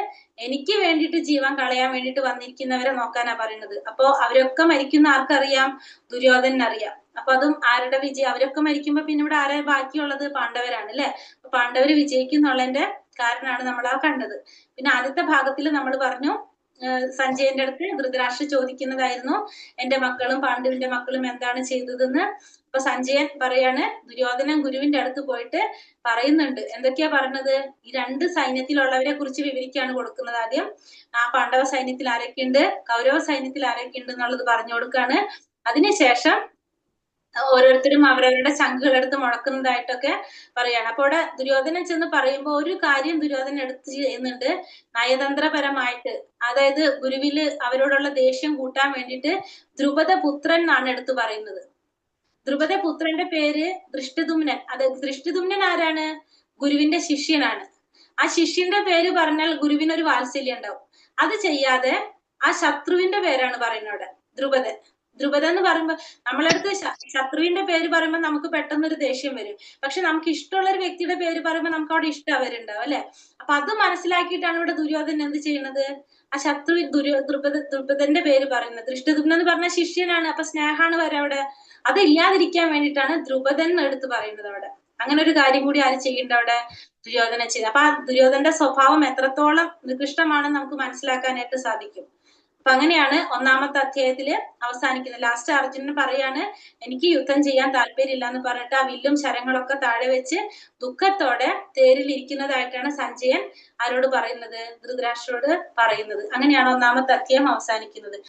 എനിക്ക് വേണ്ടിയിട്ട് ജീവൻ കളയാൻ വേണ്ടിയിട്ട് വന്നിരിക്കുന്നവരെ നോക്കാനാ പറയുന്നത്. അപ്പൊ അവരൊക്കെ മരിക്കുന്ന ആർക്കറിയാം? ദുര്യോധനറിയാം. അപ്പൊ അതും ആരുടെ വിജയം? അവരൊക്കെ മരിക്കുമ്പോ പിന്നെ ഇവിടെ ആരാ ബാക്കിയുള്ളത്? പാണ്ഡവരാണ് അല്ലെ. അപ്പൊ പാണ്ഡവര് വിജയിക്കുന്നുള്ളതിന്റെ കാരണമാണ് നമ്മൾ ആ കണ്ടത്. പിന്നെ ആദ്യത്തെ ഭാഗത്തിൽ നമ്മൾ പറഞ്ഞു സഞ്ജയന്റെ അടുത്ത് ധൃതരാഷ്ട്ര ചോദിക്കുന്നതായിരുന്നു എന്റെ മക്കളും പാണ്ഡുവിന്റെ മക്കളും എന്താണ് ചെയ്തതെന്ന്. അപ്പൊ സഞ്ജയൻ പറയാണ്, ദുര്യോധനൻ ഗുരുവിന്റെ അടുത്ത് പോയിട്ട് പറയുന്നുണ്ട്. എന്തൊക്കെയാ പറഞ്ഞത്? ഈ രണ്ട് സൈന്യത്തിലുള്ളവരെ കുറിച്ച് വിവരിക്കാണ് കൊടുക്കുന്നത്. ആദ്യം ആ പാണ്ഡവ സൈന്യത്തിൽ ആരൊക്കെയുണ്ട്, കൗരവ സൈന്യത്തിൽ ആരൊക്കെയുണ്ട് എന്നുള്ളത് പറഞ്ഞു കൊടുക്കാണ്. അതിനുശേഷം ഓരോരുത്തരും അവരവരുടെ ശംഖുകളെടുത്ത് മുഴക്കുന്നതായിട്ടൊക്കെ പറയാണ്. അപ്പൊ അവിടെ ദുര്യോധനൻ ചെന്ന് പറയുമ്പോ ഒരു കാര്യം ദുര്യോധനൻ എടുത്ത് ചെയ്യുന്നുണ്ട് നയതന്ത്രപരമായിട്ട്. അതായത് ഗുരുവില് അവരോടുള്ള ദേഷ്യം കൂട്ടാൻ വേണ്ടിയിട്ട് ദ്രുപദപുത്രൻ എന്നാണ് എടുത്തു പറയുന്നത്. ദ്രുപദപുത്രന്റെ പേര് ദൃഷ്ടദുമ്നൻ. അത് ദൃഷ്ടദുമ്നൻ ആരാണ്? ഗുരുവിന്റെ ശിഷ്യനാണ്. ആ ശിഷ്യന്റെ പേര് പറഞ്ഞാൽ ഗുരുവിനൊരു വാത്സല്യം ഉണ്ടാവും. അത് ചെയ്യാതെ ആ ശത്രുവിന്റെ പേരാണ് പറയുന്നത് അവിടെ, ദ്രുപദൻ. ദ്രുപദൻ എന്ന് പറയുമ്പോ നമ്മളടുത്ത് ശത്രുവിന്റെ പേര് പറയുമ്പോൾ നമുക്ക് പെട്ടെന്നൊരു ദേഷ്യം വരും. പക്ഷെ നമുക്ക് ഇഷ്ടമുള്ള ഒരു വ്യക്തിയുടെ പേര് പറയുമ്പോൾ നമുക്ക് അവിടെ ഇഷ്ടം അവരുണ്ടാവും അല്ലെ. അപ്പൊ അത് മനസ്സിലാക്കിയിട്ടാണ് ഇവിടെ ദുര്യോധനൻ എന്ത് ചെയ്യുന്നത്? ആ ശത്രു ദ്രുപദന്റെ പേര് പറയുന്നത്. ദൃഷ്ടദുമ്നൻ എന്ന് പറഞ്ഞ ശിഷ്യനാണ്, അപ്പൊ സ്നേഹാണ് വരെ അവിടെ. അത് ഇല്ലാതിരിക്കാൻ വേണ്ടിയിട്ടാണ് ദ്രുപദൻ എടുത്ത് പറയുന്നത് അവിടെ. അങ്ങനെ ഒരു കാര്യം കൂടി ആര് ചെയ്യുന്നുണ്ട് അവിടെ? ദുര്യോധന ചെയ്ത്. അപ്പൊ ആ ദുര്യോധന്റെ സ്വഭാവം എത്രത്തോളം നികൃഷ്ടമാണെന്ന് നമുക്ക് മനസ്സിലാക്കാനായിട്ട് സാധിക്കും. അപ്പൊ അങ്ങനെയാണ് ഒന്നാമത്തെ അധ്യായത്തില് അവസാനിക്കുന്നത്. ലാസ്റ്റ് അർജുനൻ പറയാണ് എനിക്ക് യുദ്ധം ചെയ്യാൻ താല്പര്യമില്ല എന്ന് പറഞ്ഞിട്ട് ആ വില്ലും ശരങ്ങളൊക്കെ താഴെ വെച്ച് ദുഃഖത്തോടെ തേരിൽ ഇരിക്കുന്നതായിട്ടാണ് സഞ്ജയൻ ആരോട് പറയുന്നത്? ധൃതരാഷ്ട്രരോട് പറയുന്നത്. അങ്ങനെയാണ് ഒന്നാമത്തെ അധ്യായം അവസാനിക്കുന്നത്.